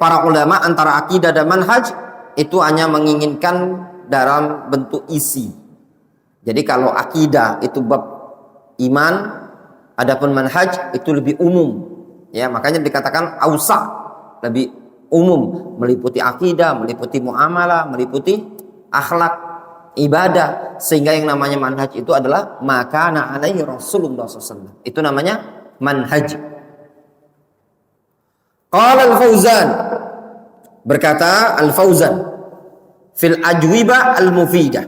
para ulama antara akidah dan manhaj itu hanya menginginkan dalam bentuk isi. Jadi kalau akidah itu bab iman, adapun manhaj itu lebih umum. Ya, makanya dikatakan ausa, lebih umum, meliputi akidah, meliputi muamalah, meliputi akhlak, ibadah, sehingga yang namanya manhaj itu adalah makana alaihi Rasulullah SAW. Itu namanya manhaj. Qala al-Fauzan, berkata al-Fauzan fil ajwiba al-mufidah,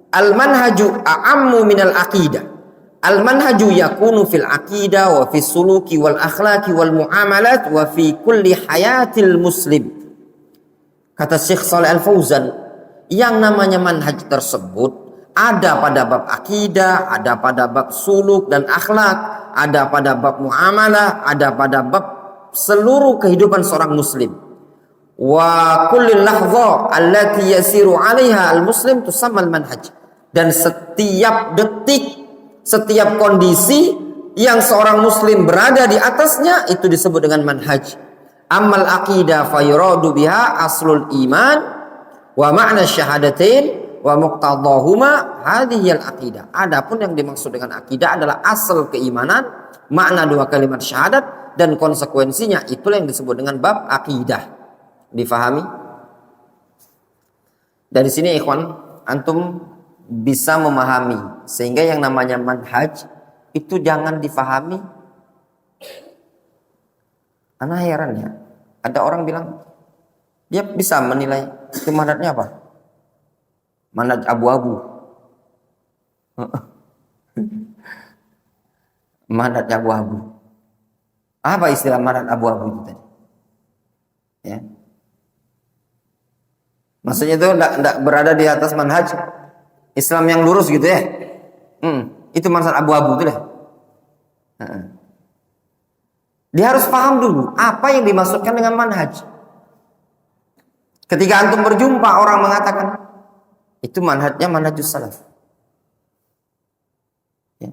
al-manhaju a'ammu minal aqidah. Al-manhaju yakunu fil aqidah wa fis suluki wal akhlaqi wal muamalat wa fi kulli hayatil muslim. Kata Syekh Shalih Al-Fauzan, yang namanya manhaj tersebut ada pada bab akidah, ada pada bab suluk dan akhlak, ada pada bab muamalah, ada pada bab seluruh kehidupan seorang muslim. Wa kulli lahdha allati yasiru 'alaiha al-muslim tusamma al-manhaj. Dan setiap detik, setiap kondisi yang seorang muslim berada di atasnya itu disebut dengan manhaj. Amal aqidah fayuradu biha aslul iman wa ma'na syahadatain wa muqtadahuma hadhiyal aqidah. Adapun yang dimaksud dengan akidah adalah asal keimanan, makna dua kalimat syahadat dan konsekuensinya, itulah yang disebut dengan bab akidah. Difahami? Dari sini ikhwan, antum bisa memahami, sehingga yang namanya manhaj itu jangan difahami. Ana heran ya, ada orang bilang dia bisa menilai itu manhajnya apa? Manhaj abu-abu. Manhaj abu-abu. Apa istilah manhaj abu-abu itu tadi? Ya. Maksudnya itu tidak berada di atas manhaj Islam yang lurus gitu ya? Itu manhaj abu-abu itu deh. Dia harus paham dulu apa yang dimaksudkan dengan manhaj. Ketika antum berjumpa orang mengatakan itu manhajnya manhajus salaf. Ya.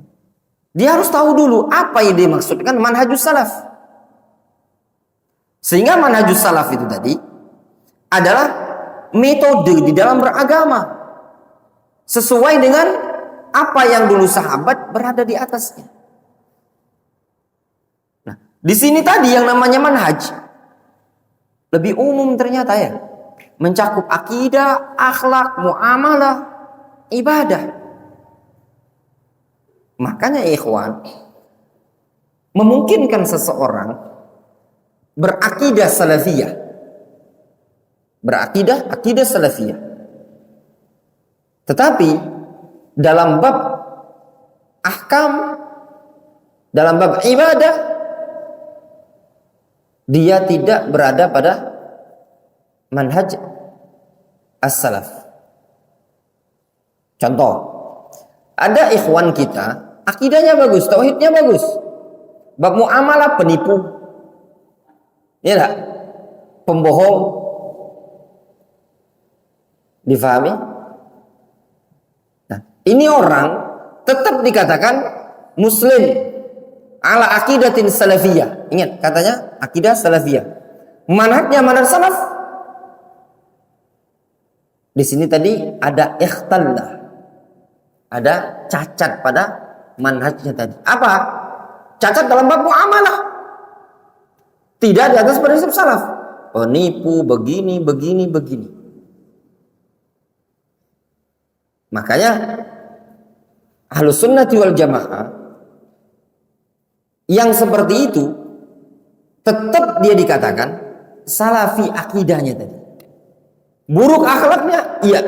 Dia harus tahu dulu apa yang dimaksudkan manhajus salaf. Sehingga manhajus salaf itu tadi adalah metode di dalam beragama sesuai dengan apa yang dulu sahabat berada di atasnya. Nah, di sini tadi yang namanya manhaj lebih umum ternyata ya, mencakup akidah, akhlak, muamalah, ibadah. Makanya ikhwan, memungkinkan seseorang berakidah salafiyah, akidah salafiyah. Tetapi dalam bab ahkam, dalam bab ibadah, dia tidak berada pada manhaj as-salaf. Contoh, ada ikhwan kita akidahnya bagus, tauhidnya bagus, bab muamalah penipu, ya enggak? Pembohong, difahami? Nah, ini orang tetap dikatakan muslim ala akidatin salafiyah. Ingat katanya akidah salafiyah. Manhajnya manhaj salaf. Di sini tadi ada ikhtallah, ada cacat pada manhajnya tadi. Apa? Cacat dalam bab muamalah. Tidak di atas prinsip salaf. Penipu begini. Makanya Ahlus Sunnati wal Jamaah yang seperti itu tetap dia dikatakan salafi akidahnya tadi. Buruk akhlaknya, iya.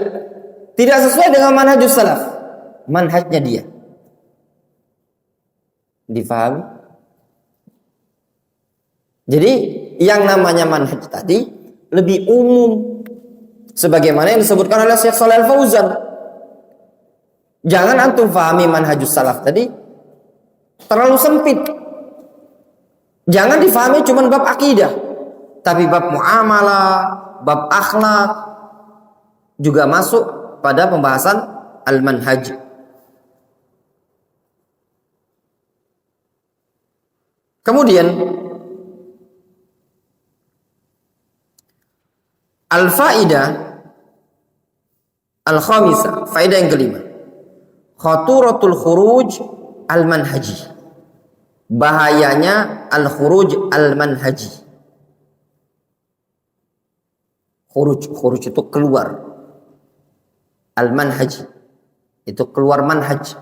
Tidak sesuai dengan manhajus salaf. Manhajnya dia. Difahami? Jadi yang namanya manhaj tadi lebih umum. Sebagaimana yang disebutkan oleh Syekh Shalih Al-Fauzan. Jangan antum fahami manhajus salaf tadi terlalu sempit. Jangan difahami cuma bab akidah. Tapi bab muamalah, bab akhlak juga masuk pada pembahasan al-manhaj. Kemudian al-faidah al-khamisah, faedah yang kelima, khaturatul khuruj al-manhaji, bahayanya al-khuruj al-manhaji. Khuruj itu keluar, al-manhaji itu keluar manhaj.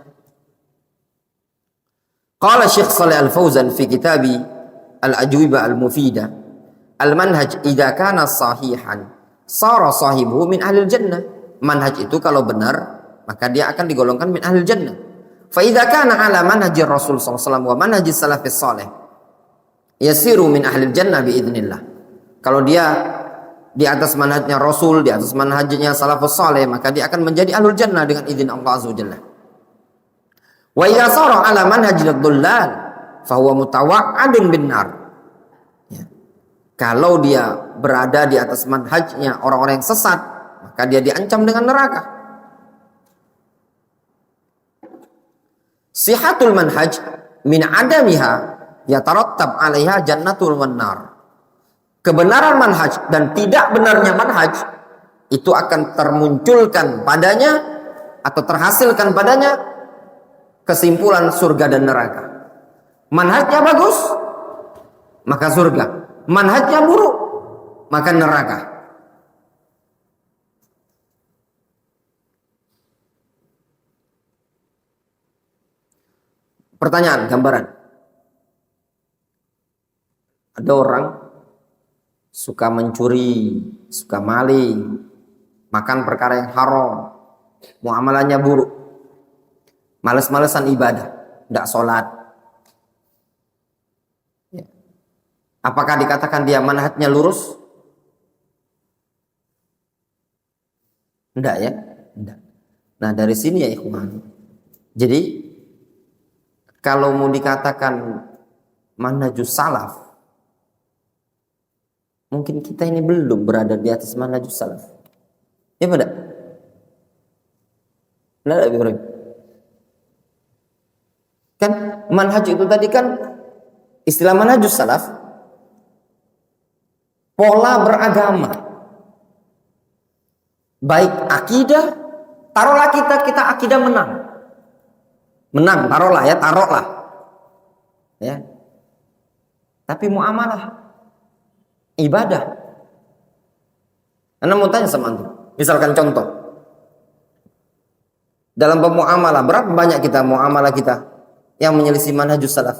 Qala Syekh Shalih Al-Fauzan fi kitabi Al-Ajwibah Al-Mufidah, al-manhaj idza kana sahihan sara sahibuhu min ahlil jannah. Manhaj itu kalau benar maka dia akan digolongkan min ahlil jannah. Fa idza kana ala manhajir Rasul sallallahu alaihi wasallam wa manhajis salafis salih yasiru min ahlil jannah biidznillah. Kalau dia di atas manhajnya Rasul, di atas manhajnya salafus salih, maka dia akan menjadi ahlul jannah dengan izin Allah azza wajalla. Wa idza sara ala manhajil dhullal fa huwa mutawa'adun bin nar. Ya. Kalau dia berada di atas manhajnya orang-orang yang sesat, maka dia diancam dengan neraka. Sihatul manhaj min adamiha yatarattab 'alaiha jannatul wan nar. Kebenaran manhaj dan tidak benarnya manhaj itu akan termunculkan padanya atau terhasilkan padanya kesimpulan surga dan neraka. Manhajnya bagus, maka surga. Manhajnya buruk, maka neraka. Pertanyaan, gambaran. Ada orang suka mencuri, suka maling, makan perkara yang haram, muamalahnya buruk. Males-malesan ibadah, tidak sholat. Ya. Apakah dikatakan dia manhajnya lurus? Tidak ya, tidak. Nah dari sini ya ikhwan. Jadi kalau mau dikatakan manhajus salaf, mungkin kita ini belum berada di atas manhajus salaf. Ya pada? Benar Ibrahim? Kan manhaj itu tadi kan istilah manhajus salaf, pola beragama. Baik akidah, taruhlah kita akidah menang. Menang, taruhlah. Ya. Tapi muamalah, ibadah. Anda mau tanya sama antum. Misalkan contoh. Dalam bermuamalah, berapa banyak kita muamalah kita yang menyelisih manhajus salaf?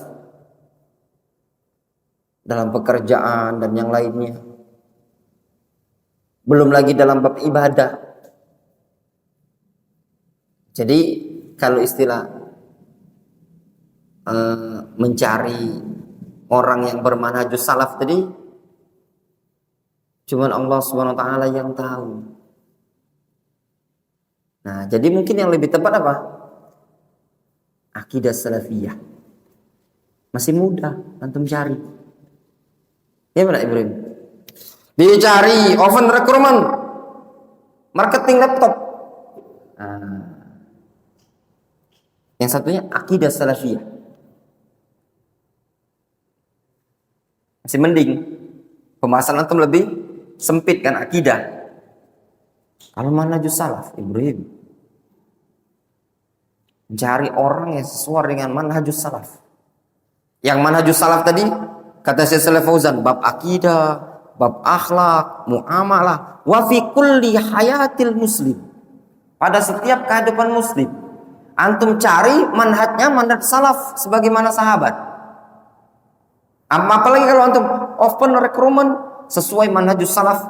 Dalam pekerjaan dan yang lainnya. Belum lagi dalam bab ibadah. Jadi kalau istilah mencari orang yang bermanhajus salaf tadi, cuman Allah Subhanahu wa taala yang tahu. Nah, jadi mungkin yang lebih tepat apa? Akidah salafiyah. Masih mudah antum cari. Ya benar Ibrahim. Dicari oven recruitment, marketing laptop. Yang satunya akidah salafiyah. Masih mending. Pembahasan antum lebih sempit kan akidah. Kalau manhajus salaf, Ibrahim, mencari orang yang sesuai dengan manhajus salaf. Yang manhajus salaf tadi, kata Syekh Shalih Fauzan, bab akidah, bab akhlak, muamalah, wa fi kulli hayatil muslim. Pada setiap kehidupan muslim, antum cari manhajnya manhaj salaf sebagaimana sahabat. Apalagi kalau antum open recruitment sesuai manhajus salaf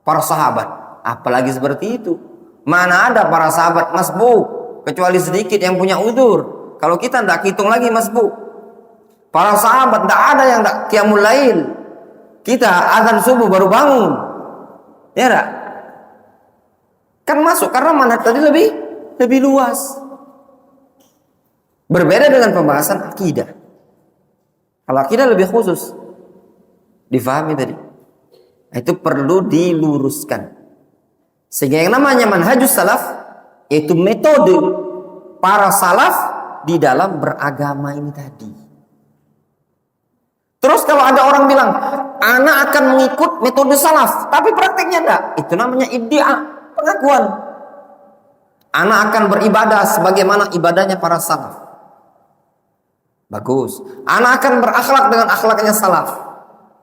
para sahabat. Apalagi seperti itu. Mana ada para sahabat masbuk, kecuali sedikit yang punya udzur. Kalau kita tidak hitung lagi masbuk. Para sahabat tidak ada yang tidak qiyamul lail. Kita azan subuh baru bangun. Ya enggak? Kan masuk karena manhaj tadi lebih luas. Berbeda dengan pembahasan akidah. Kalau akidah lebih khusus. Difahami tadi. Itu perlu diluruskan. Sehingga yang namanya manhajus salaf, yaitu metode para salaf di dalam beragama ini tadi. Terus kalau ada orang bilang, anak akan mengikut metode salaf, tapi prakteknya enggak, itu namanya iddia, pengakuan. Anak akan beribadah sebagaimana ibadahnya para salaf. Bagus. Anak akan berakhlak dengan akhlaknya salaf.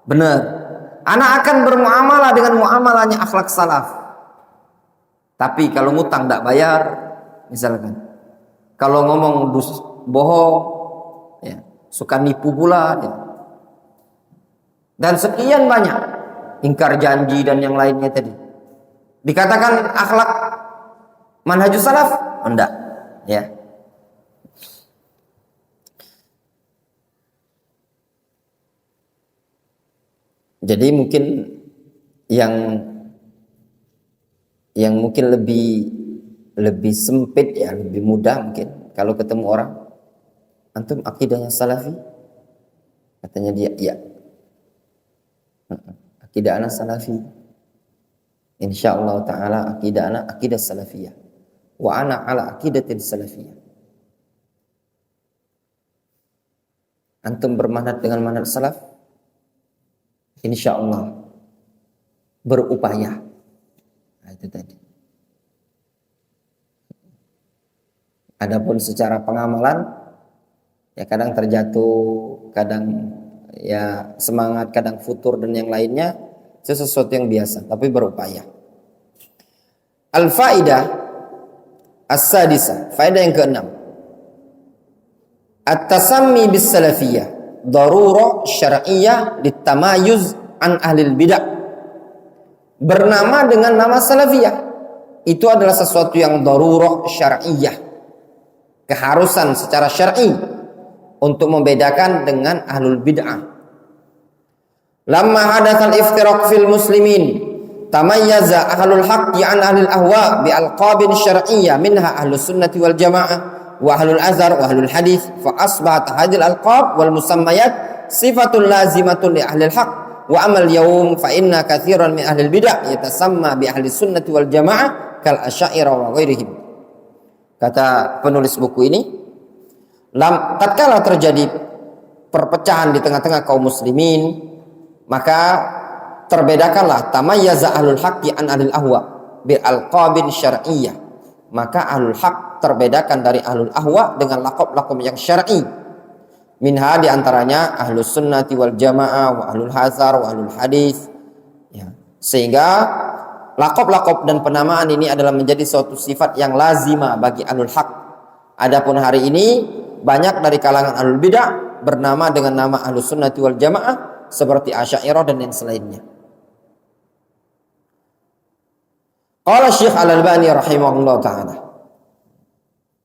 Benar. Anak akan bermuamalah dengan muamalahnya akhlak salaf. Tapi kalau ngutang tidak bayar, misalkan, kalau ngomong bohong, ya, suka nipu pula, ya. Dan sekian banyak ingkar janji dan yang lainnya tadi. Dikatakan akhlak manhajus salaf? Enggak, ya. Jadi mungkin yang mungkin lebih sempit ya, lebih mudah mungkin kalau ketemu orang, antum akidahnya salafi, katanya dia iya, akidah anak salafi, insyaallah taala akidah anak akidah salafiyah, wa ana ala akidatin salafiyah. Antum bermanhaj dengan manhaj salaf, insyaallah berupaya. Nah, itu tadi. Adapun secara pengamalan, ya kadang terjatuh, kadang ya semangat, kadang futur dan yang lainnya, itu sesuatu yang biasa, tapi berupaya. Al-faidah as-sadisah, faedah yang keenam. At-tasammi bis-salafiyah darurah syar'iyyah litamayuz an ahlil bidah. Bernama dengan nama salafiyah itu adalah sesuatu yang darurah syar'iyyah, keharusan secara syar'i untuk membedakan dengan ahlul bid'ah. Lamma hadatsal iftiraq fil muslimin tamayyaza ahlul haqqi an ahlil ahwa bi alqabin syar'iyyah minha ahlus sunnati wal jamaah wa ahlul azhar wa ahlul hadis fa asbahat hadhil alqab wal musammayat sifatun lazimatun li ahlil haqq wa amal yawm fa inna katsiran min ahlil bid'ah yatasamma bi ahli sunnati wal jamaah kal asy'ariyah wa ghairihim. Kata penulis buku ini, tatkala terjadi perpecahan di tengah-tengah kaum muslimin, maka terbedakanlah tamayyaza ahlul haqqi an ahlil ahwa bi alqabin syar'iyyah. Maka ahlul haq terbedakan dari ahlul ahwa dengan laqab-laqab yang syar'i. Minha diantaranya ahlus sunnati wal jamaah wa ahlul hazar wa ahlul hadis. Ya. Sehingga laqab-laqab dan penamaan ini adalah menjadi suatu sifat yang lazimah bagi ahlul haq. Adapun hari ini banyak dari kalangan ahlul bidah bernama dengan nama ahlus sunnati wal jamaah seperti Asy'ariyah dan yang selainnya. Qala Syekh Al-Albani rahimahullah ta'ala.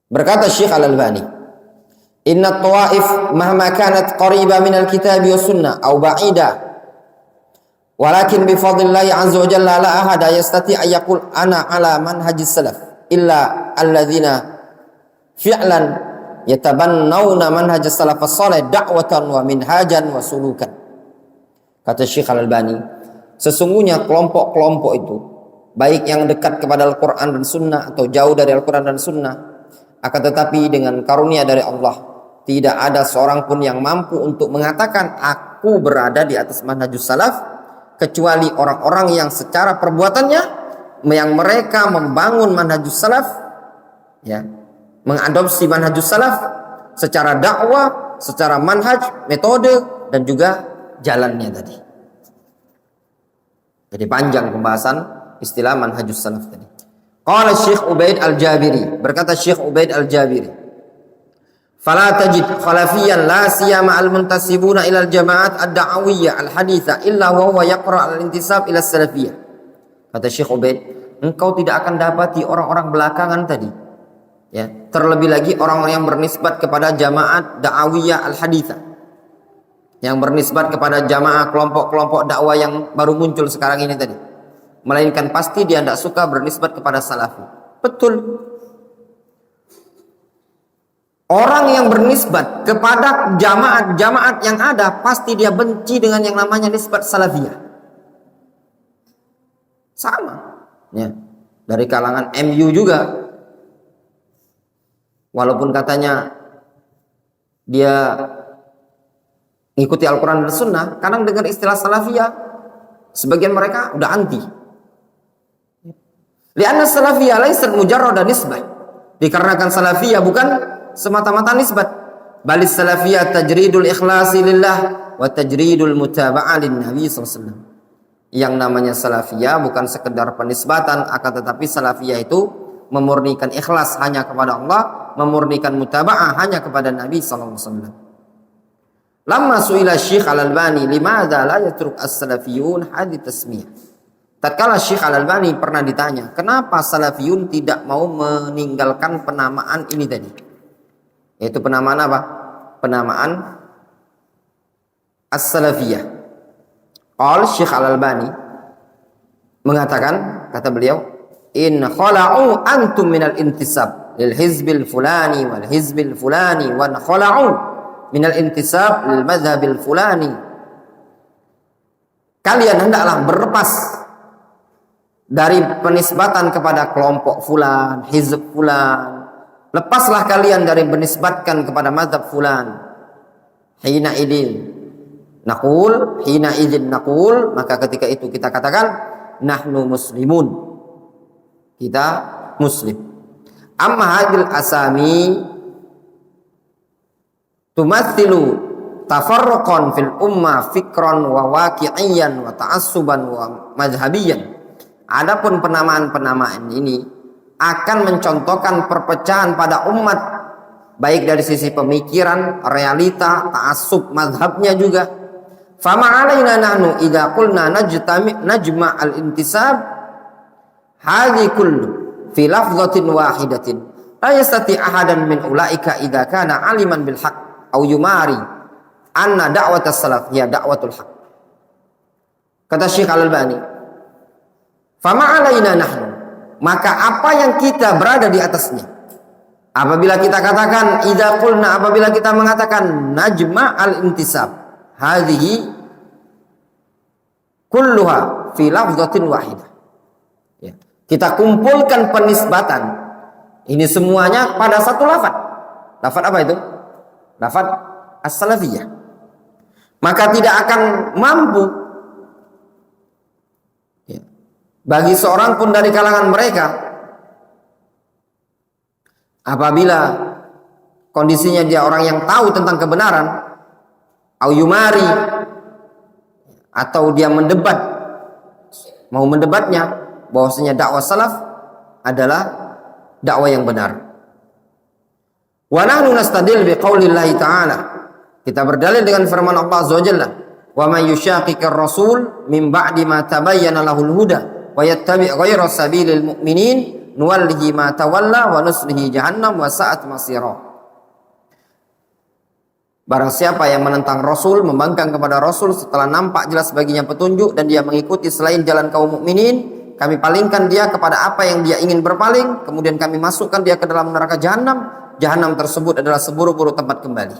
Berkata Syekh Al-Albani, "Inna at-tawaif mahma kanat qariba min al-kitab wa sunnah aw ba'ida walakin bi fadlillahi azza wa jalla la ahada yastati an yaqul ana ala manhajis salaf illa alladzina fi'lan yatabannawna manhajis salaf as-salih da'watan wa minhajan wa sulukan." Kata Syekh Al-Albani, sesungguhnya kelompok-kelompok itu baik yang dekat kepada Al-Qur'an dan Sunnah atau jauh dari Al-Qur'an dan Sunnah, akan tetapi dengan karunia dari Allah tidak ada seorang pun yang mampu untuk mengatakan aku berada di atas manhajus salaf kecuali orang-orang yang secara perbuatannya yang mereka membangun manhajus salaf, ya, mengadopsi manhajus salaf secara dakwah, secara manhaj, metode dan juga jalannya tadi. Jadi panjang pembahasan istilah manhajus salaf tadi. Qala Syekh Ubaid Al-Jabiri, berkata Syekh Ubaid Al-Jabiri, "Fala tajid khalafiyan la siyama al-muntasibuna ila al-jama'at ad-da'awiyyah al-haditha illa wa huwa yaqra al-intisab ila salafiyah." Kata Syekh Ubaid, engkau tidak akan dapati orang-orang belakangan tadi, ya, terlebih lagi orang-orang yang bernisbat kepada jamaat da'awiyah al-haditha, yang bernisbat kepada jamaah kelompok-kelompok dakwah yang baru muncul sekarang ini tadi, melainkan pasti dia tidak suka bernisbat kepada salafi. Betul. Orang yang bernisbat kepada jamaat-jamaat yang ada pasti dia benci dengan yang namanya nisbat salafiyah. Sama, ya. Dari kalangan MU juga, walaupun katanya dia ngikuti Al-Quran dan Sunnah, kadang dengar istilah salafiyah, sebagian mereka udah anti. Lianna salafiyah laysat mujarrada nisbah. Dikarenakan salafiyah bukan semata-mata nisbat, balis salafiyah tajridul ikhlasi lillah wa tajridul mutaba'ah lin Nabi sallallahu alaihi wasallam. Yang namanya salafiyah bukan sekedar penisbatan, akan tetapi salafiyah itu memurnikan ikhlas hanya kepada Allah, memurnikan mutaba'ah hanya kepada Nabi sallallahu alaihi wasallam. Lamma su'ila Syekh Al-Albani limadza la yatruk as-salafiyun hadhihi tasmiyah. Tatkala Syekh Al-Albani pernah ditanya, kenapa salafiyun tidak mau meninggalkan penamaan ini tadi? Yaitu penamaan apa? Penamaan as-salafiyah. Qal Syekh Al-Albani mengatakan, kata beliau, in khala'u antum minal intisab lil hizbil fulani wal hizbil fulani wa khala'u minal intisab lil madhhabil fulani. Kalian hendaklah berlepas dari penisbatan kepada kelompok fulan, hizb fulan. Lepaslah kalian dari menisbatkan kepada mazhab fulan. Hina idin naqul, maka ketika itu kita katakan nahnu muslimun. Kita muslim. Amma hadil asami tumathilu tafarruqan fil ummah fikran wa waqi'iyan wa ta'assuban wa madhhabiyan. Adapun penamaan-penamaan ini akan mencontohkan perpecahan pada umat, baik dari sisi pemikiran, realita, ta'assub, madhabnya juga. Fama alaina nahnu idza qulna najma' al-intisab hadhi kullu fi lafzatin wahidatin la yastati ahadan min ulaika idza kana aliman bil haqq aw yumari anna da'watas salaf hiya da'watul haqq. Kata Syekh Al-Albani, fama alaina nahnu, maka apa yang kita berada di atasnya apabila kita katakan idza qulna, apabila kita mengatakan najma al-intisab hadhihi kulluha fi lafzatin wahidah, ya, kita kumpulkan penisbatan ini semuanya pada satu lafaz. Lafaz apa itu? Lafaz as-salafiyah. Maka tidak akan mampu, ya, bagi seorang pun dari kalangan mereka apabila kondisinya dia orang yang tahu tentang kebenaran, au yumari, atau dia mendebat, mau mendebatnya bahwasanya dakwah salaf adalah dakwah yang benar. Wa nahnu nastadil biqaulillahi ta'ala, kita berdalil dengan firman Allah azza wa jalla, wa may yushaqiqir rasul min ba'di ma tabayyana lahul huda wa yattabi' ghayra sabilil mu'minin nuwallihi ma tawalla wa nuslihi jahannam wa sa'at masira. Barang siapa yang menentang Rasul, membangkang kepada Rasul setelah nampak jelas baginya petunjuk dan dia mengikuti selain jalan kaum mukminin, kami palingkan dia kepada apa yang dia ingin berpaling, kemudian kami masukkan dia ke dalam neraka jahanam. Jahanam tersebut adalah seburuk-buruk tempat kembali.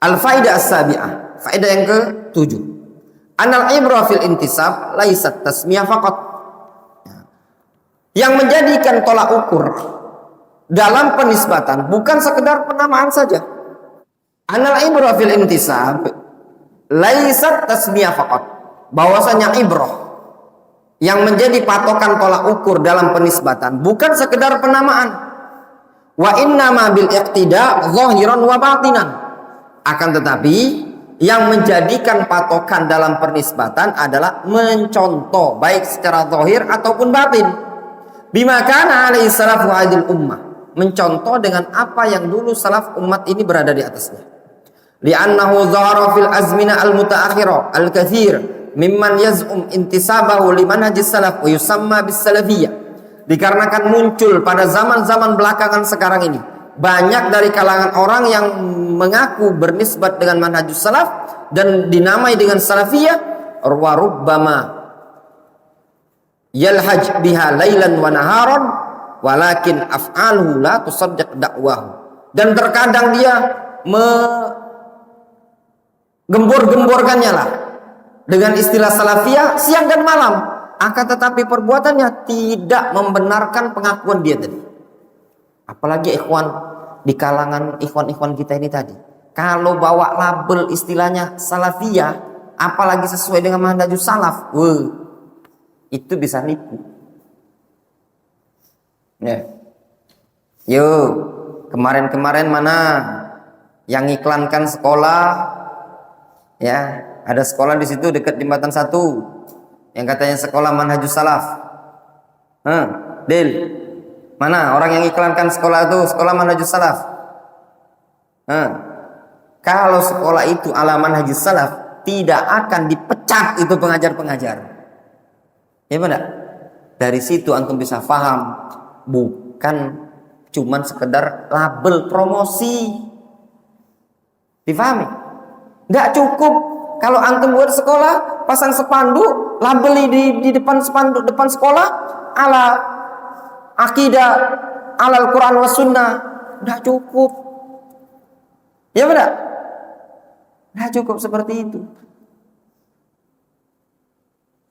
Al-faidah as-sabi'ah, faedah yang ke-7. Anal ibrah fil intisab laisat tasmiyah faqat. Yang menjadikan tolak ukur dalam penisbatan bukan sekedar penamaan saja. Anal ibrah fil intisab laisat tasmiyah faqat. Bahwasanya ibrah yang menjadi patokan tolak ukur dalam penisbatan bukan sekedar penamaan. Wa innama bil iqtida zahiran wa batinan. Akan tetapi yang menjadikan patokan dalam penisbatan adalah mencontoh baik secara zahir ataupun batin. Bima kana alaihi salafu hadil ummah, mencontoh dengan apa yang dulu salaf umat ini berada di atasnya. Li'annahu zahara fil azmina al mutaakhirah al katsir mimman yaz'um intisabahu limanhajis salaf wa yusamma bis salafiyah. Dikarenakan muncul pada zaman-zaman belakangan sekarang ini banyak dari kalangan orang yang mengaku bernisbat dengan manhajus salaf dan dinamai dengan salafiyah, wa rubbama yalhaj biha lailan wa naharan walakin af'aluhu la tusaddiq da'wahu. Dan terkadang dia menggembor-gemborkannya lah dengan istilah salafiyah siang dan malam, akan tetapi perbuatannya tidak membenarkan pengakuan dia tadi. Apalagi ikhwan di kalangan ikhwan-ikhwan kita ini tadi, kalau bawa label istilahnya salafiyah, apalagi sesuai dengan manhajus salaf, itu bisa nipu. Ya. Yuk, kemarin-kemarin mana yang iklankan sekolah? Ya, ada sekolah di situ dekat jembatan 1 yang katanya sekolah manhajus salaf. Del, mana orang yang iklankan sekolah itu sekolah manhajus salaf? Kalau sekolah itu ala manhajus salaf, tidak akan dipecat itu pengajar-pengajar. Ya benar? Dari situ antum bisa paham, bukan cuman sekedar label promosi. Difahami? Tidak cukup kalau antum buat sekolah pasang spanduk, labeli di depan spanduk depan sekolah ala akidah, ala Al-Quran wa sunnah. Tidak cukup. Ya benar? Tidak cukup seperti itu.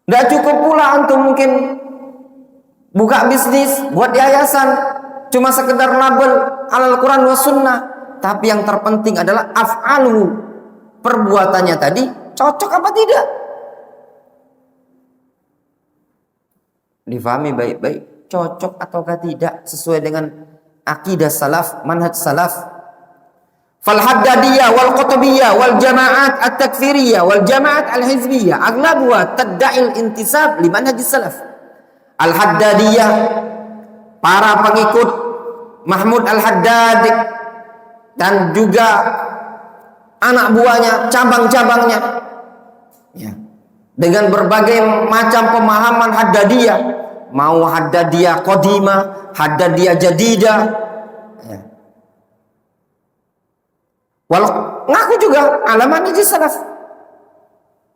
Tidak cukup pula antum mungkin buka bisnis, buat yayasan, cuma sekedar label ala Al-Quran wa sunnah. Tapi yang terpenting adalah af'aluhu, perbuatannya tadi cocok apa tidak. Difahami baik-baik, cocok ataukah tidak sesuai dengan akidah salaf, manhaj salaf. Fal haddadiyah wal qutbiyah wal jama'at at-takfiriyah wal jama'at al-hizbiyah aglabuha tad'il intisab li manhaj salaf. Al haddadiyah, para pengikut Mahmud al-Haddad dan juga anak buahnya, cabang-cabangnya, ya, dengan berbagai macam pemahaman Haddadiyah, mau haddadiyah qadimah, haddadiyah jadidah. Ya. Ngaku juga ala manhajis salaf.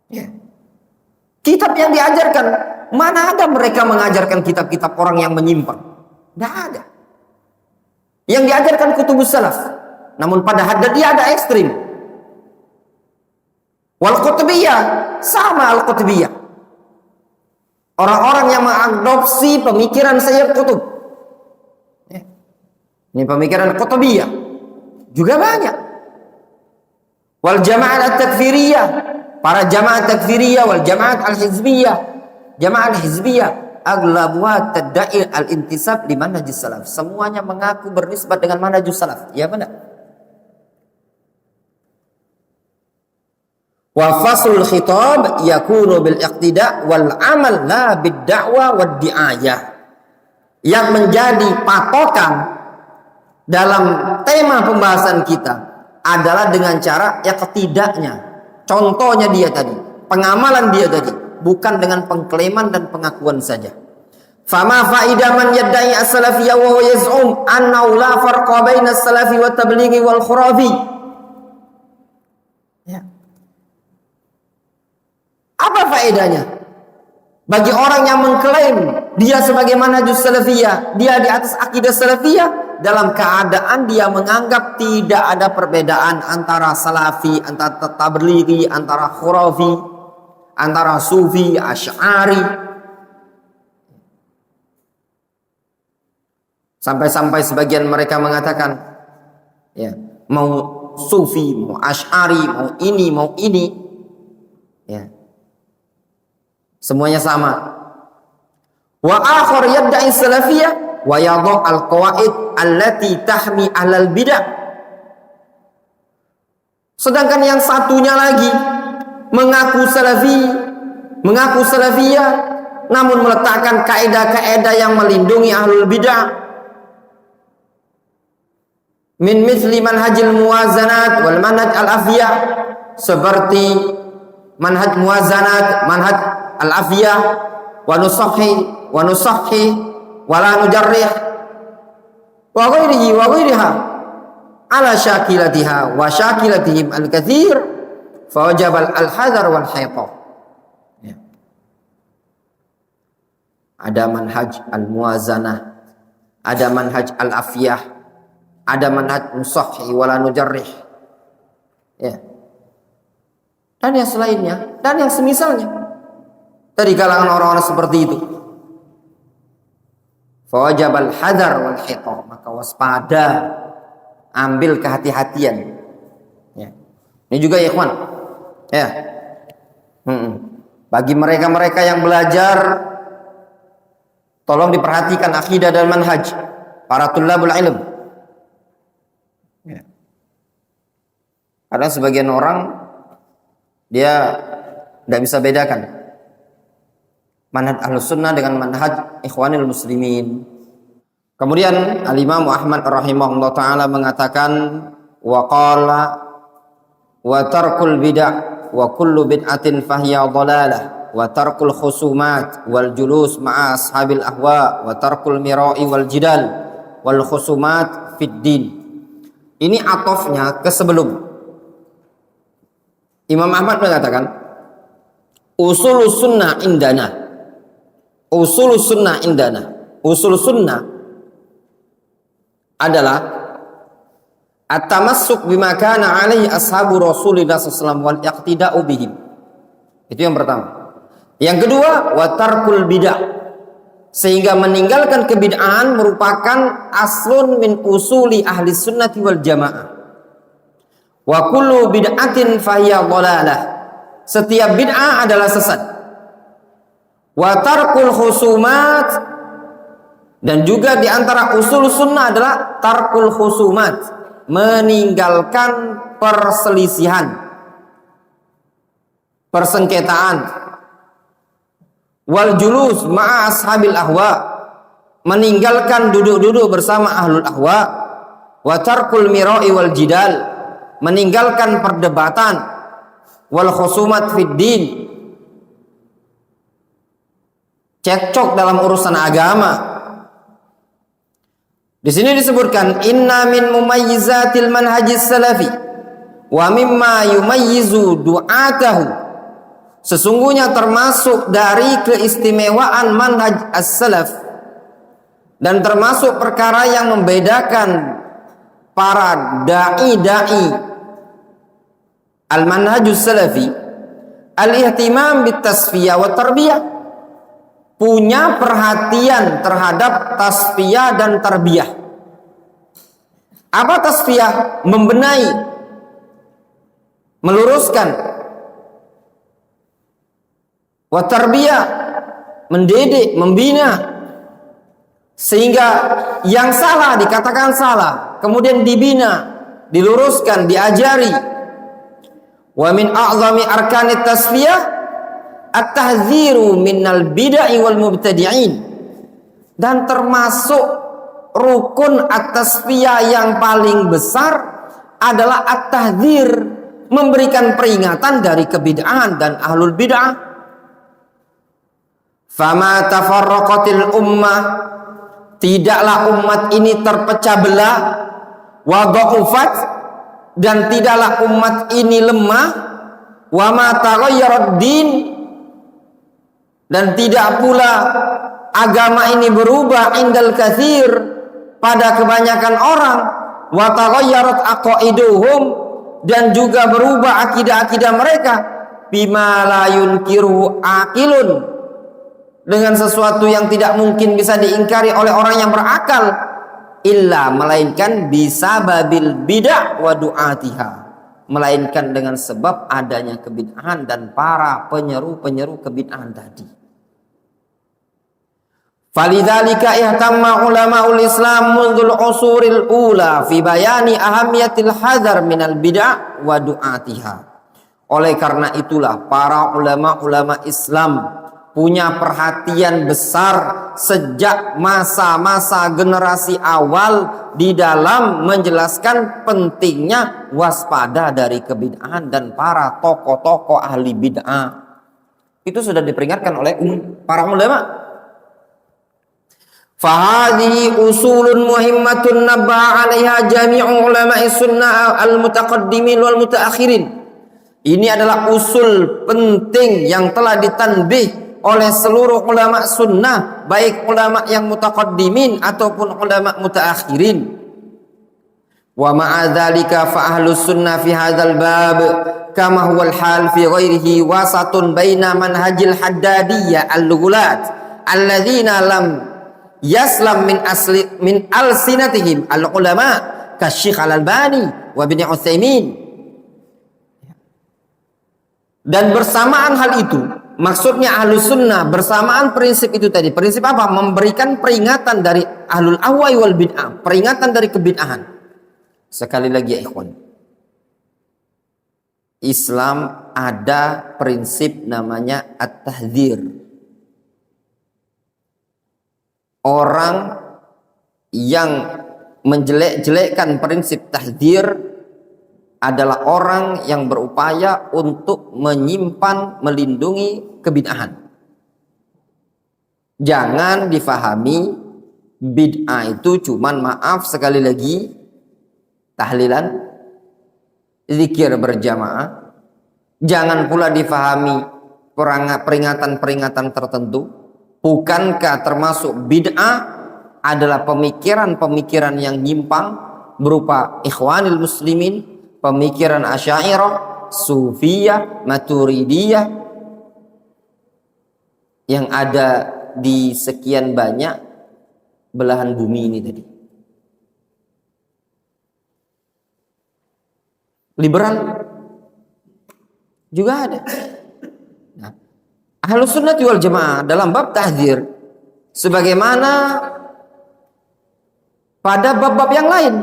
Ya. Kitab yang diajarkan, mana ada mereka mengajarkan kitab-kitab orang yang menyimpang? Tidak ada. Yang diajarkan kutubus salaf. Namun pada haddadiyah ada ekstrim. Wal qutbiyah sama al qutbiyah. Orang-orang yang mengadopsi pemikiran Sayyid Qutb. Ya. Ini pemikiran qutbiyah. Juga banyak. Wal jamaah at-takfiriyah, para jamaah takfiriyah wal jamaah al-hizbiyah. Jamaah al-hizbiyah aglabuha tadda'i al-intisab li manhajis salaf. Semuanya mengaku bernisbat dengan manhajus salaf. Ya benar. Wa faslul khitab yakunu bil iqtida wal amal la bid da'wa wad di'ayah. Yang menjadi patokan dalam tema pembahasan kita adalah dengan cara iqtidanya. Contohnya dia tadi, pengamalan dia tadi, bukan dengan pengklaiman dan pengakuan saja. Fama fa'idah man yadda'i as-salafiyya wa huwa yaz'um annahu la farqa baina as-salafi wa tablighi wal khurafi. Ya. Apa faedahnya? Bagi orang yang mengklaim dia sebagai manhajus salafiyah, dia di atas akidah salafiyah, dalam keadaan dia menganggap tidak ada perbedaan antara salafi, antara tablighi, antara khurafi, antara sufi, asy'ari. Sampai-sampai sebagian mereka mengatakan, ya, mau sufi, mau asy'ari, mau ini, ya. Semuanya sama. Wa akhar yadda'i salafiyah wa yadha' al-qawaid allati tahmi ahlal bid'ah. Sedangkan yang satunya lagi mengaku salafi, mengaku salafiyah, namun meletakkan kaidah-kaidah yang melindungi ahlul bid'ah. Min mithli manhajil muwazanat wal manhaj al-afiyah, seperti manhaj muwazanat, manhaj al-afiyah, wa nusahhi wa la nujarrih wa ghairiha ala syakilatiha wa syakilatihim al-kathir fa wajaba al-hadar wal hayta. Ya. Ada manhaj al-muwazanah, ada manhaj al-afiyah, ada manhaj nusahhi wa la nujarrih. Ya. Dan yang selainnya, dan yang semisalnya dari kalangan orang-orang seperti itu. Fawajabal hadar wal hita, maka waspada, ambil kehati-hatian. Ya. Ini juga ya ikhwan. Ya. Bagi mereka-mereka yang belajar, tolong diperhatikan akidah dan manhaj para tullabul ilm. Ya. Karena sebagian orang dia tidak bisa bedakan manhaj ahlus sunnah dengan manhaj ikhwanil muslimin. Kemudian al-Imam Ahmad rahimahullah ta'ala mengatakan wa qala wa tarkul bid'ah wa kullu bid'atin fahiya dhalalah wa tarkul khusumat wal julus ma'a ashabil ahwa wa tarkul mira'i wal jidal wal khusumat fid din. Ini atofnya ke sebelum. Imam Ahmad mengatakan usul sunnah indana. Usul sunnah indana. Usul sunnah adalah at-tamassuk bima kana alaihi ashabu Rasulillah sallallahu alaihi wasallam wal iqtida'u bihim. Itu yang pertama. Yang kedua, wa tarkul bid'ah. Sehingga meninggalkan kebid'ahan merupakan aslun min usuli ahli sunnati wal jamaah. Wa kullu bid'atin fahiya dhalalah. Setiap bid'ah adalah sesat. Wa tarkul khusumat, dan juga di antara usul sunnah adalah tarkul khusumat, meninggalkan perselisihan, persengketaan. Wal julus ma'a ashabil ahwa, meninggalkan duduk-duduk bersama ahlul ahwa. Wa tarkul mira'i wal jidal, meninggalkan perdebatan. Wal khusumat fid din, cekcok dalam urusan agama. Di sini disebutkan inna min mumayyizatil manhajis salafi wa mimma yumayyizu du'atahu. Sesungguhnya termasuk dari keistimewaan manhaj as-salaf dan termasuk perkara yang membedakan para dai al-manhajus salafi al-ihtimam bit-tasfiyah wa tarbiyah, punya perhatian terhadap tasfiyah dan tarbiyah. Apa tasfiyah? Membenahi, meluruskan. Wa tarbiyah, mendidik, membina, sehingga yang salah dikatakan salah, kemudian dibina, diluruskan, diajari. Wa min a'zami arkanit tasfiyah at-tahdziru minnal bid'ah wal mubtadi'in. Dan termasuk rukun at-tasfiyah yang paling besar adalah at-tahdzir, memberikan peringatan dari kebid'ahan dan ahlul bid'ah. Fama tafarraqatil ummah, tidaklah umat ini terpecah belah, wa dha'ufat, dan tidaklah umat ini lemah, wa ma taghayyarad din, dan tidak pula agama ini berubah indal katsir, pada kebanyakan orang, wa taghayyarat aqaiduhum, dan juga berubah akidah-akidah mereka, bima la yunkiru aqilun, dengan sesuatu yang tidak mungkin bisa diingkari oleh orang yang berakal, illa, melainkan bisa babil bid'ah wa du'atiha, melainkan dengan sebab adanya kebid'ahan dan para penyeru-penyeru kebid'ahan tadi. Falidzalika ihtamma ulama'ul Islam mundul usuril ula fi bayani ahamiyatil hadzar minal bid'ah wa du'atiha. Oleh karena itulah para ulama-ulama Islam punya perhatian besar sejak masa-masa generasi awal di dalam menjelaskan pentingnya waspada dari kebid'ahan dan para tokoh-tokoh ahli bid'ah. Itu sudah diperingatkan oleh para ulama. Fahadhihi usulun muhimmatun nabbaha 'alaiha jami'u ulama'i sunnah al-mutaqaddimin wal mutaakhirin. Ini adalah usul penting yang telah ditanbih oleh seluruh ulama sunnah, baik ulama yang mutaqaddimin ataupun ulama mutaakhirin. Wa ma'a dzalika fa ahlus sunnah fi hadzal bab kama huwa al-hal fi ghairihi wasatun baina manhajil haddadiyah al-ghulat alladzina lam yaslam min alsinatihim al-ulama ka Syekh Al-Albani wa Ibnu Utsaimin. Dan bersamaan hal itu, maksudnya ahlus sunnah bersamaan prinsip itu tadi. Prinsip apa? Memberikan peringatan dari ahlul ahwai wal bid'ah, peringatan dari kebid'ahan. Sekali lagi ya ikhwan, Islam ada prinsip namanya at-tahdzir. Orang yang menjelek-jelekkan prinsip tahdzir adalah orang yang berupaya untuk menyimpan, melindungi kebid'ahan. Jangan difahami bid'ah itu cuman, maaf sekali lagi, tahlilan, zikir berjamaah. Jangan pula difahami peringatan-peringatan tertentu. Bukankah termasuk bid'ah adalah pemikiran-pemikiran yang nyimpang berupa ikhwanil muslimin, pemikiran Asy'ariyah, Sufiyah, Maturidiyah yang ada di sekian banyak belahan bumi ini tadi. Liberal juga ada. Nah, Ahlus Sunnah wal Jamaah dalam bab tahdzir, sebagaimana pada bab-bab yang lain,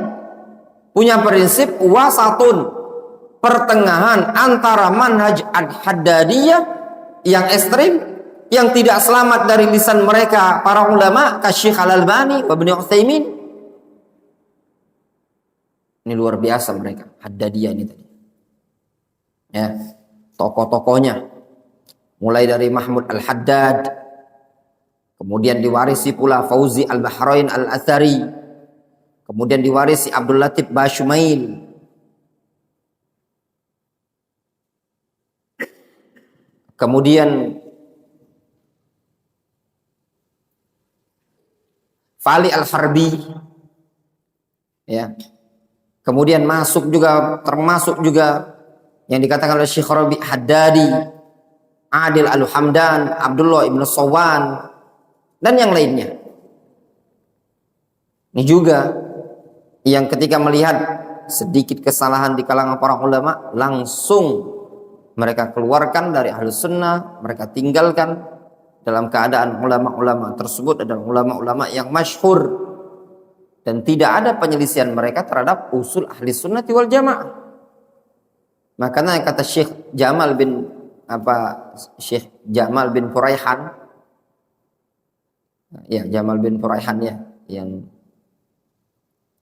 punya prinsip wasatun, pertengahan antara manhaj ad-haddadiyah yang ekstrim, yang tidak selamat dari lisan mereka para ulama ka Syekh Al-Albani wa Ibnu Utsaimin. Ini luar biasa mereka haddadiyah ini tadi. Ya, tokoh-tokohnya mulai dari Mahmud Al-Haddad, Kemudian diwarisi pula Fauzi Al-Bahrain Al-Athari. Kemudian diwarisi Abdul Latif Bashumail. Kemudian Fali Al-Harbi, ya. Kemudian termasuk juga yang dikatakan oleh Syekh Rabi Haddadi, Adil Al-Hamdan, Abdullah Ibn Sawan, dan yang lainnya. Ini juga yang ketika melihat sedikit kesalahan di kalangan para ulama, langsung mereka keluarkan dari Ahlus Sunnah, mereka tinggalkan, dalam keadaan ulama-ulama tersebut adalah ulama-ulama yang masyhur dan tidak ada penyelisihan mereka terhadap usul Ahli Sunnah wal Jamaah. Makanya kata Syekh Jamal bin Furaihan, ya Jamal bin Furaihan, ya, yang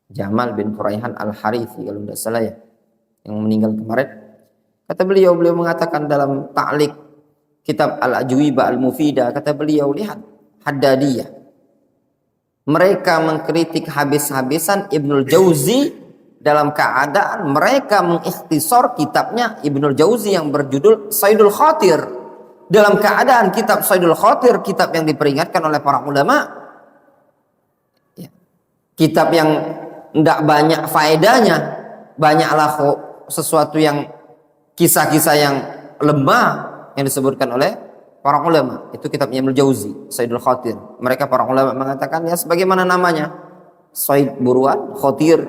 Jamal bin Furaihan Al-Harithi kalau tidak salah, ya, yang meninggal kemarin. Kata beliau mengatakan dalam ta'liq kitab Al-Ajwibah Al-Mufidah, kata beliau, lihat Haddadiyah, mereka mengkritik habis-habisan Ibnul Jauzi dalam keadaan mereka mengikhtisar kitabnya Ibnul Jauzi yang berjudul Saidul Khatir. Dalam keadaan kitab Saidul Khatir, kitab yang diperingatkan oleh para ulama, ya, kitab yang tidak banyak faedahnya, banyaklah sesuatu yang kisah-kisah yang lemah yang disebutkan oleh para ulama. Itu kitabnya Ibnul Jauzi, Saidul Khatir. Mereka para ulama mengatakan, ya sebagaimana namanya, Said buruan, Khatir,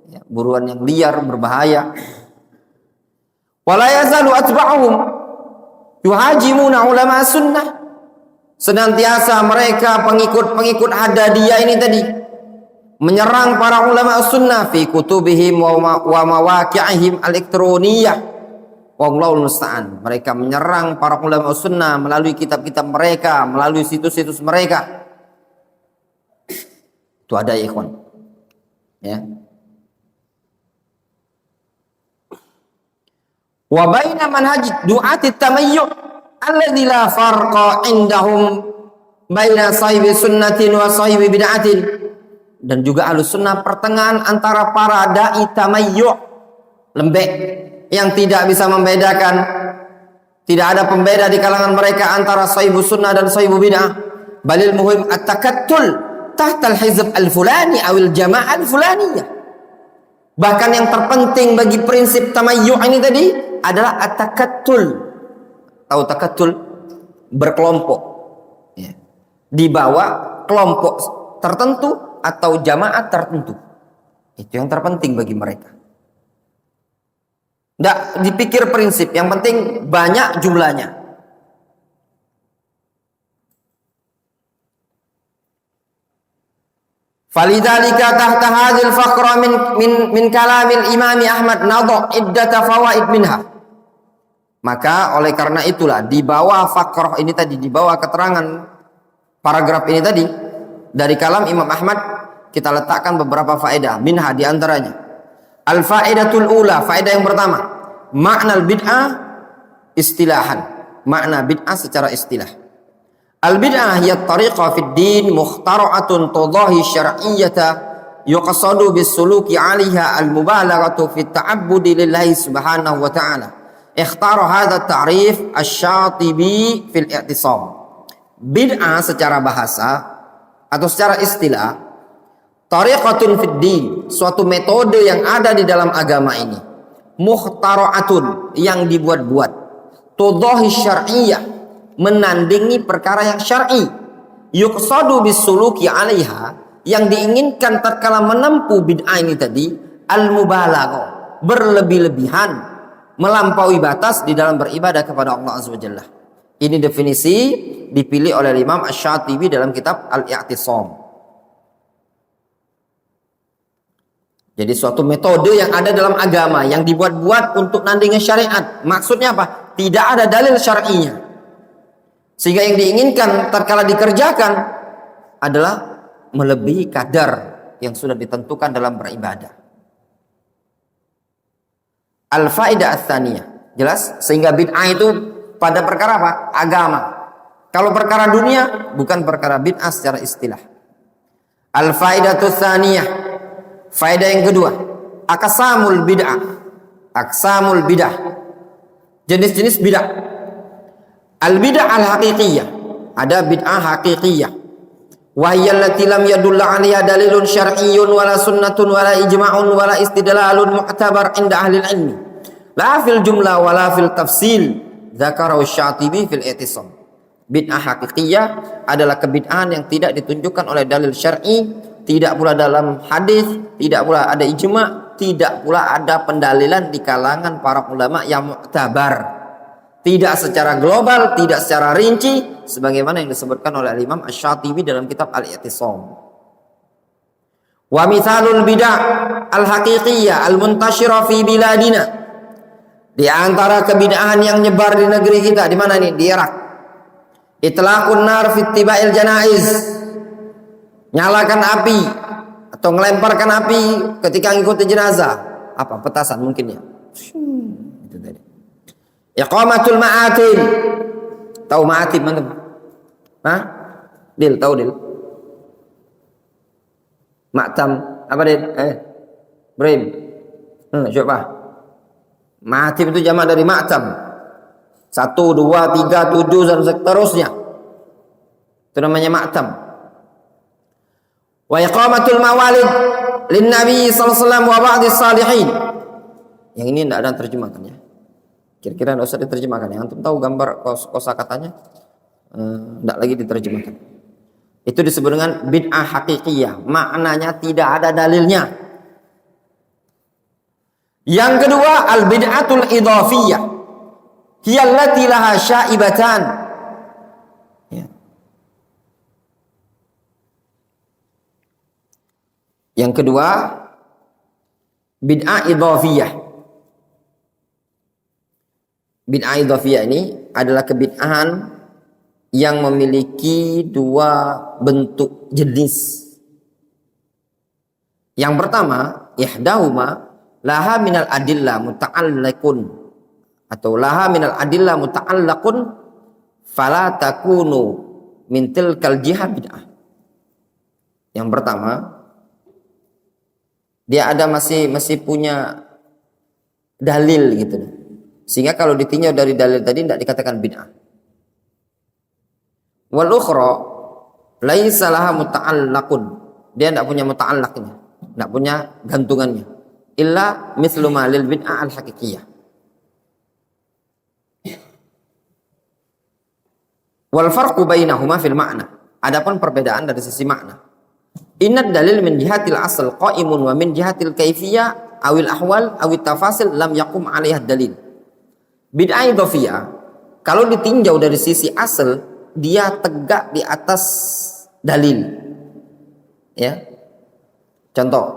ya, buruan yang liar, berbahaya. Wala yazalu atba'uhum yuhajimuna ulama sunnah. Senantiasa mereka pengikut Haddadiyah ini tadi menyerang para ulama sunnah fi kutubihim wa mawaqi'ihim elektroniyah. Wallahul musta'an. Mereka menyerang para ulama sunnah melalui kitab-kitab mereka, melalui situs-situs mereka. Itu ada, ya ikhwan, ya. Wa baina manhaj du'ati tamayyu' alladzi la farqa indahum baina sahibi sunnatin wa sahibi bid'atin. Dan juga Ahlus Sunnah pertengahan antara para dai tamayyu', lembek, yang tidak bisa membedakan, tidak ada pembeda di kalangan mereka antara sahibu sunnah dan sahibu bid'ah. Balil muhim at-takattul tahta al-hizb al-fulani awil jama'ah al-fulaniyah. Bahkan yang terpenting bagi prinsip tamayyu' ini tadi adalah at-takattul. Tahu takattul? Berkelompok, ya, di bawah kelompok tertentu atau jamaah tertentu. Itu yang terpenting bagi mereka. Tidak dipikir prinsip, yang penting banyak jumlahnya. Falidzalika tahta hadzal faqra min kalamil Imam Ahmad nadha iddata fawaid minha. Maka oleh karena itulah di bawah faqrah ini tadi, di bawah keterangan paragraf ini tadi dari kalam Imam Ahmad, kita letakkan beberapa faedah. Minha, di antaranya al-faedatul ula, faedah yang pertama, makna bid'ah istilahan, makna bid'ah secara istilah. Al-bid'ah hiya tariqah fid din mukhtara'atun tudahi syar'iyyata yuqsadu bis-suluki 'alaiha al-mubalaghatu fi ta'abbudi lillahi subhanahu wa ta'ala. Ikhtara hadha at-ta'rif asy-Syatibi fil i'tisam. Bid'ah secara bahasa atau secara istilah, tariqatun fid din, suatu metode yang ada di dalam agama ini, mukhtara'atun, yang dibuat-buat, tudahi syar'iyyah, menandingi perkara yang syar'i, yuqsadu bisuluki 'alaiha, yang diinginkan tatkala menempuh bid'ah ini tadi, al-mubalaghah, berlebih-lebihan, melampaui batas di dalam beribadah kepada Allah Azza wa Jalla. Ini definisi dipilih oleh Imam Asy-Syatibi dalam kitab Al-I'tisam. Jadi suatu metode yang ada dalam agama yang dibuat-buat untuk nandingi syariat. Maksudnya apa? Tidak ada dalil syar'inya. Sehingga yang diinginkan tatkala dikerjakan adalah melebihi kadar yang sudah ditentukan dalam beribadah. Al-faedah ats-tsaniyah. Jelas? Sehingga bid'ah itu pada perkara apa? Agama. Kalau perkara dunia bukan perkara bid'ah secara istilah. Al-faidatu tsaniyah. Faedah yang kedua, aqsamul bid'ah. Aqsamul bid'ah. Jenis-jenis bid'ah. Al-bid'ah al-haqiqiyah. Ada bid'ah haqiqiyah. Wa hiya allati lam yadulla 'alaiha dalilun syar'iyyun wala sunnatun wala ijma'un wala istidlalun mu'tabar 'inda ahli al-'ilmi. La fil jumlah wala fil tafsil. Dzakarahu Syatibi fil I'tisam. Bid'ah haqiqiyah adalah kebid'ahan yang tidak ditunjukkan oleh dalil syar'i, tidak pula dalam hadis, tidak pula ada ijma', tidak pula ada pendalilan di kalangan para ulama yang mu'tabar. Tidak secara global, tidak secara rinci, sebagaimana yang disebutkan oleh Imam Asy-Syatibi dalam kitab Al-I'tisam. Wa mithalul bid'ah al-haqiqiyah al-muntashirah fi biladina. Di antara kebid'ahan yang nyebar di negeri kita, di mana nih? Di Irak. Itlaqun nar fi ittiba'il janaiz. Nyalakan api atau melemparkan api ketika ngikuti jenazah. Apa? Petasan mungkin ya. Itu tadi. Iqamatul ma'atim. Tahu ma'atim mana? Hah? Dil, tahu Dil? Ma'tam apa Dil? Ibrahim. Coba. Ma'atim itu jamak dari ma'tam. 1, 2, 3, 7 dan seterusnya. Itu namanya ma'tam. Wa iqamatul mawalid lin Nabi sallallahu alaihi wasallam wa ba'dis salihin. Yang ini tidak ada terjemahkan ya. Kira-kira tidak usah diterjemahkan ya. Antum tahu gambar kosakatanya? Tidak lagi diterjemahkan. Itu disebut dengan bid'ah haqiqiyah. Maknanya tidak ada dalilnya. Yang kedua, al-bid'atul idhafiyah. Hiya allati laha syaibatan. Ya. Yang kedua, bid'ah idhafiyah. Bid'ah idhafiyah ini adalah kebid'ahan yang memiliki dua bentuk jenis. Yang pertama, ihdahuma laha minal adillah muta'allaqun, atau laha minal adillah muta'allaqun fala takunu min tilkal jihah bid'ah. Yang pertama, dia ada masih punya dalil gitu, sehingga kalau ditinjau dari dalil tadi tidak dikatakan bid'ah. Wal ukhra laisa laha muta'allaqun, dia tidak punya muta'allaqnya, tidak punya gantungannya, illa mithlu ma lil bid'ah al haqiqiyah. Wal farqu bainahuma fil ma'na. Adapun perbedaan dari sisi makna. Innad dalil min jihatil asal qa'imun wa min jihatil kaifiyah awil ahwal awit tafasil lam yaqum 'alaiha dalil. Bid'ah idhafiyah kalau ditinjau dari sisi asal dia tegak di atas dalil. Ya. Contoh,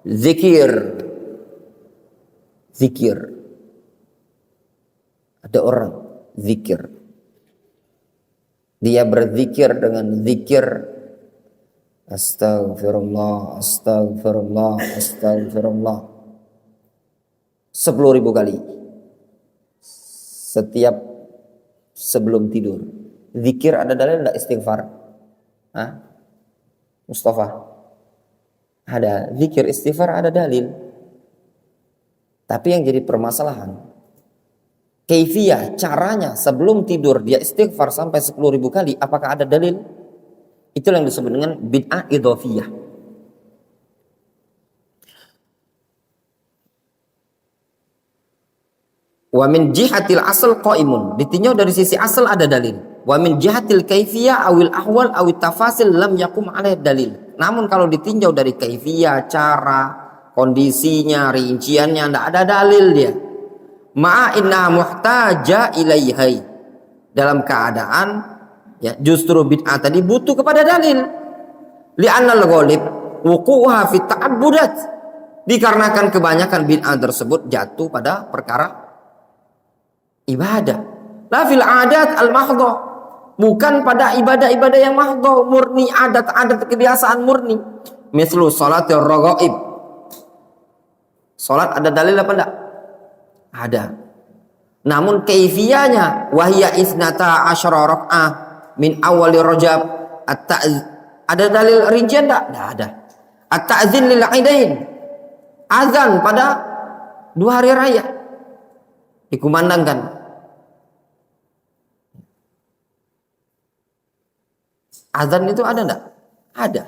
zikir. Ada orang zikir. Dia berzikir dengan zikir astagfirullah, astagfirullah, astagfirullah 10.000 kali setiap sebelum tidur. Zikir ada dalil enggak istighfar? Hah? Mustafa? Ada zikir istighfar, ada dalil. Tapi yang jadi permasalahan kaifiyah, caranya sebelum tidur dia istighfar sampai 10.000 kali, apakah ada dalil? Itulah yang disebut dengan bid'ah idhafiyah. Wa min jihatil asal qaimun, ditinjau dari sisi asal ada dalil. Wa min jihatil kaifiyah awil ahwal awit tafasil lam yakum alaih dalil. Namun kalau ditinjau dari kaifiyah, cara, kondisinya, rinciannya, tidak ada dalil dia. Ma'a inna muhtaja ilaihai, dalam keadaan ya justru bid'ah tadi butuh kepada dalil. Li'annal ghalib wuqu'uha fi ta'abbudat, dikarenakan kebanyakan bid'ah tersebut jatuh pada perkara ibadah. La fil adat al mahdhah, bukan pada ibadah-ibadah yang mahdhah, murni adat-adat kebiasaan murni. Mislu salatir raghaib. Salat ada dalil apa enggak? Ada. Namun kaifiyahnya wahya isnata asyara rak'ah, min awali Rajab. Ada dalil rincian tak? Tidak ada. At-ta'zin lil aidain, azan pada 2 hari raya dikumandangkan. Azan itu ada enggak? Ada.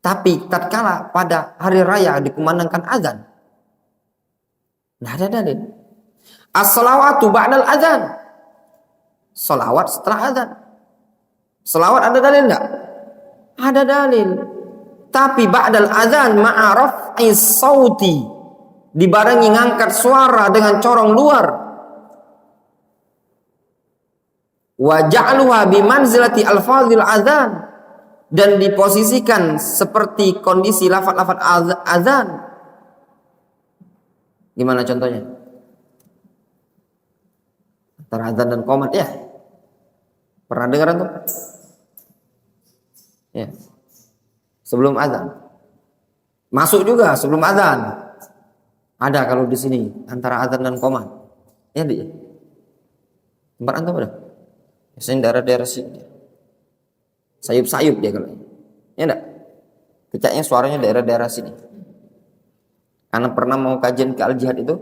Tapi tatkala pada hari raya dikumandangkan azan, tidak ada dalil. As-salawatu ba'dal azan, salawat setelah azan. Salawat ada dalil enggak? Ada dalil. Tapi ba'dal azan ma'araf sauti, dibarengi ngangkat suara dengan corong luar. Wa ja'luha bi manzilati alfazil azan, dan diposisikan seperti kondisi lafaz-lafaz azan. Gimana contohnya? Antara azan dan qomat ya. Pernah dengar tuh? Ya. Sebelum azan. Masuk juga sebelum azan. Ada kalau di sini antara azan dan qomat. Ya, Dik. Tempat antum ada? Biasanya daerah-daerah sini. Sayup-sayup dia kalau. Ya enggak? Kecaknya suaranya daerah-daerah sini. Karena pernah mau kajian ke Al-Jihad itu,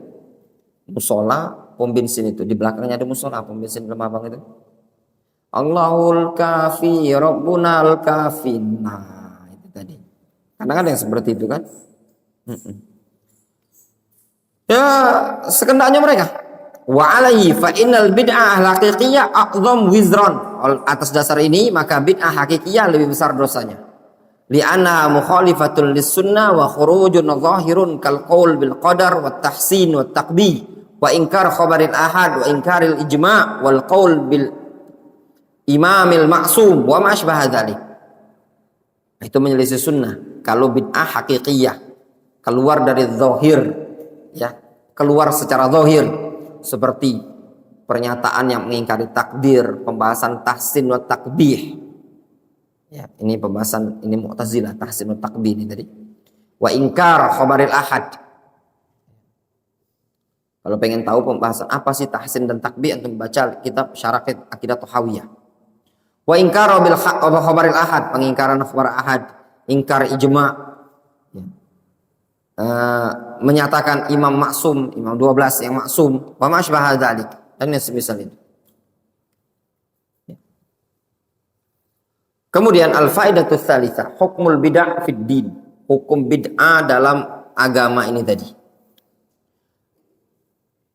musola, pom bensin itu. Di belakangnya ada musola, pom bensin Lemah Bang itu. Allahul kafi, Rabbunal kafi. Nah, itu tadi. Karena kan yang seperti itu kan. Ya, sekendaknya mereka. Wa alaihi fa innal bid'ah haqiqiyah a'zam wizran. Atas dasar ini maka bid'ah hakikiyah lebih besar dosanya. Li'anna mukhalifatul lis-sunnah wa khurujun zahirun kal qaul bil qadar wa tahsin wa taqbih wa inkar khabaril ahad wa inkaril ijma' wal qaul bil imamil ma'sum wa ma asbaha dzalik. Itu menyelisih sunnah. Kalau bid'ah hakikiyah keluar dari zahir, ya, keluar secara zahir, seperti pernyataan yang mengingkari takdir, pembahasan tahsin wa takbih. Ya, ini pembahasan ini Mu'tazilah, tahsin wa takbih ini tadi. Wa inkar khabaril ahad. Kalau pengen tahu pembahasan apa sih tahsin dan takbih, antum baca kitab Syarah Aqidah Thahawiyah. Wa inkar bil khabaril ahad, pengingkaran khabar ahad, ingkar ijma', ya. Menyatakan imam maksum, imam 12 yang maksum, wa ma asbaha dzalik, dan yang semisal itu. Ya. Kemudian al-faidatu tsalitsah, hukmul bid'ah fid din, hukum bid'ah dalam agama ini tadi.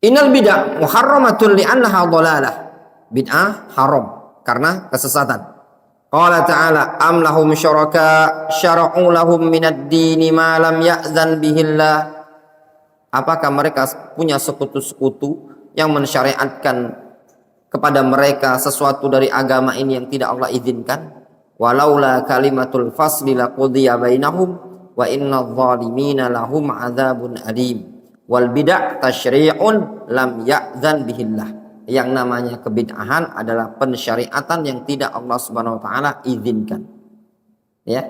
Innal bid'ah muharramatun li'annaha dhalalah. Bid'ah haram karena kesesatan. Qala ta'ala am lahum syuraka syara'u lahum minad dini ma lam ya'zan bihillah. Apakah mereka punya sekutu-sekutu yang mensyariatkan kepada mereka sesuatu dari agama ini yang tidak Allah izinkan? Walaula kalimatul fasli laqudiya bainahum wa innadh dhalimina lahum adzabun alim. Wal bid'ah tasyri'un lam ya'zan bihillah. Yang namanya kebid'ahan adalah pensyariatan yang tidak Allah Subhanahu wa taala izinkan. Ya.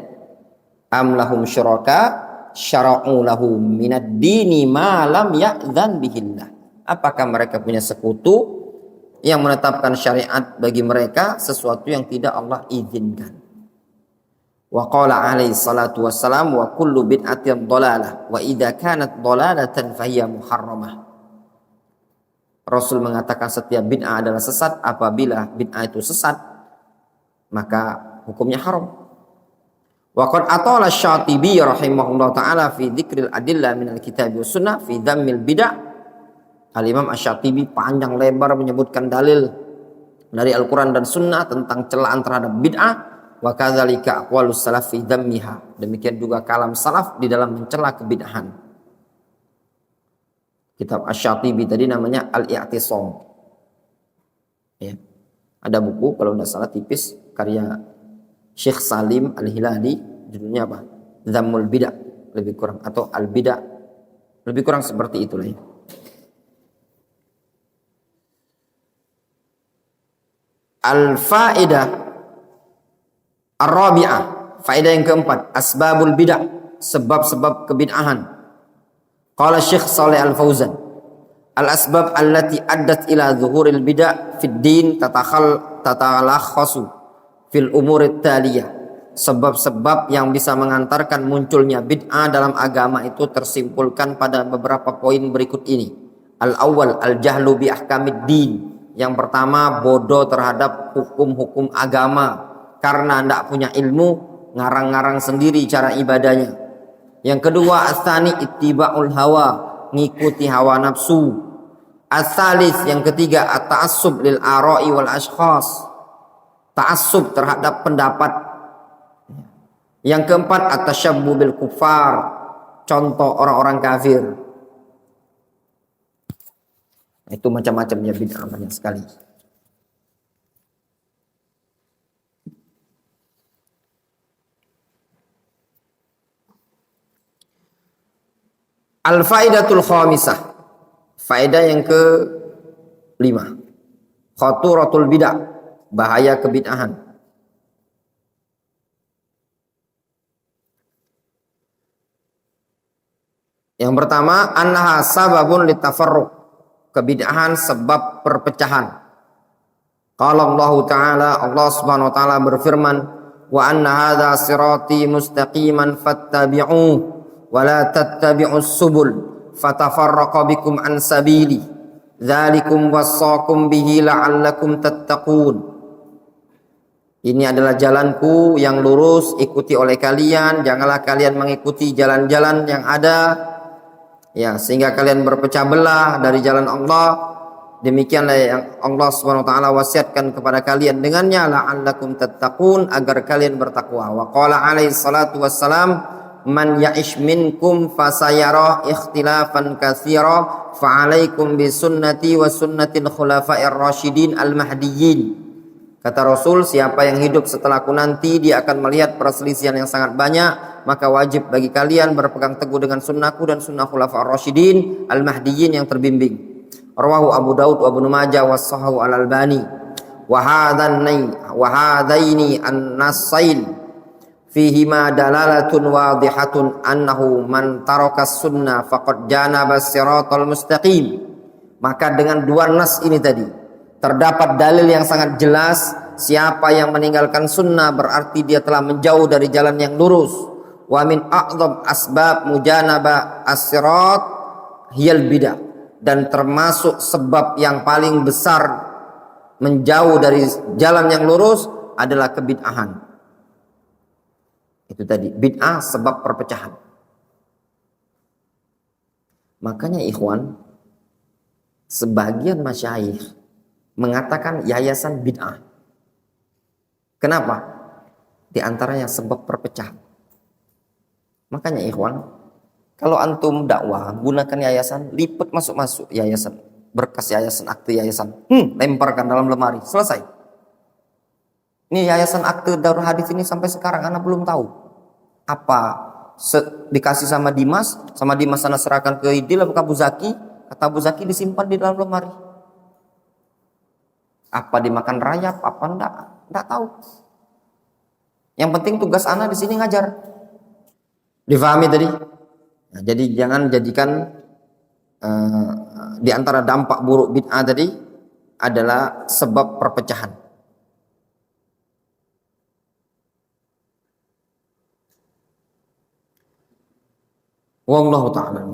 Am lahum syuraka syara'u lahum minad dini ma lam ya'zan bihillah. Apakah mereka punya sekutu yang menetapkan syariat bagi mereka sesuatu yang tidak Allah izinkan? Wa qala alaihi salatu wassalam wa kullu bid'atin dhalalah wa idza kanat dhalalatan fahiya muharramah. Rasul mengatakan setiap bid'ah adalah sesat. Apabila bid'ah itu sesat, maka hukumnya haram. Wa qad atala Syatibi rahimahullah taala fi dzikril adillah minal kitab was sunnah fi dhammil bid'ah. Al-Imam Asy-Syatibi panjang lebar menyebutkan dalil dari Al-Qur'an dan Sunnah tentang celaan terhadap bid'ah. Wa kadzalika aqwalus salaf fi dhammiha. Demikian juga kalam salaf di dalam mencela kebid'ahan. Kitab Asy-Syatibi tadi namanya Al-I'tisam. Ya. Ada buku kalau tidak salah tipis karya Syekh Salim Al-Hilali, judulnya apa? Dhammul Bid'ah, lebih kurang, atau Al-Bid'ah. Lebih kurang seperti itulah ya. Al-Faidah Ar-Rabi'ah, faedah yang keempat, asbabul bid'ah, sebab-sebab kebid'ahan. Qala Syekh Shalih Al-Fauzan, al-asbab allati addat ila zuhuril bid'ah fid din tatalakhasu fil umurit taliyah. Sebab-sebab yang bisa mengantarkan munculnya bid'ah dalam agama itu tersimpulkan pada beberapa poin berikut ini. Al-awwal al-jahlu bi ahkamid din. Yang pertama, bodoh terhadap hukum-hukum agama karena tidak punya ilmu, ngarang-ngarang sendiri cara ibadahnya. Yang kedua, as-tsani ittiba'ul hawa, ngikuti hawa nafsu. As-salis, yang ketiga, at-ta'assub lil ara'i wal ashkhas, ta'assub terhadap pendapat. Yang keempat, at-tasyabbu bil kufar, contoh orang-orang kafir. Itu macam-macamnya bid'ah, banyak sekali. Al-faidatul khamisah, faedah yang ke-5, khaturatul bid'ah, bahaya kebid'ahan. Yang pertama, annaha sababun litafarruq, kebid'ahan sebab perpecahan. Qala Allah Ta'ala, Allah Subhanahu wa taala berfirman, wa anna hadza sirati mustaqiman fattabi'uhu wa la tattabi'us subul fatafarraqa bikum an sabili dzalikum wassaqum bihi la'allakum tattaqun. Ini adalah jalanku yang lurus, ikuti oleh kalian, janganlah kalian mengikuti jalan-jalan yang ada ya sehingga kalian berpecah belah dari jalan Allah. Demikianlah yang Allah Subhanahu wa taala wasiatkan kepada kalian dengannya, la'allakum tattaqun, agar kalian bertakwa. Wa qala alaihi salatu wassalam, man ya'ish minkum fasayara ikhtilafan katsira fa alaikum bi sunnati wa sunnatil khulafa'ir rasyidin al mahdiyyin. Kata Rasul, siapa yang hidup setelahku nanti dia akan melihat perselisihan yang sangat banyak, maka wajib bagi kalian berpegang teguh dengan sunnahku dan sunnah khulafa'ir rasyidin al mahdiyyin yang terbimbing. Rawahu Abu Daud wa Ibnu Majah wa sahahu al-Albani. Wa hadaini an-nasail fihima dalalatun wadihatun annahu man taraka sunnah faqad janaba siratal mustaqim. Maka dengan dua nas ini tadi terdapat dalil yang sangat jelas, siapa yang meninggalkan sunnah berarti dia telah menjauh dari jalan yang lurus. Wa min a'dzam asbab mujanaba as-sirat hiyal bid'ah, dan termasuk sebab yang paling besar menjauh dari jalan yang lurus adalah kebid'ahan. Itu tadi, bid'ah sebab perpecahan. Makanya ikhwan, sebagian masyayikh mengatakan yayasan bid'ah. Kenapa? Di antaranya sebab perpecahan. Makanya ikhwan, kalau antum dakwah, gunakan yayasan, lipat masuk-masuk yayasan, berkas yayasan, akte yayasan, lemparkan dalam lemari, selesai. Ini yayasan akte Darul Hadis ini sampai sekarang anak belum tahu apa dikasih sama Dimas sana serahkan ke Idil atau Abu Zaki, kata Abu Zaki disimpan di dalam lemari. Apa dimakan rayap, apa enggak tahu. Yang penting tugas anak di sini ngajar. Difahami tadi? Nah, jadi jangan jadikan di antara dampak buruk bid'ah tadi adalah sebab perpecahan. Wallahu ta'ala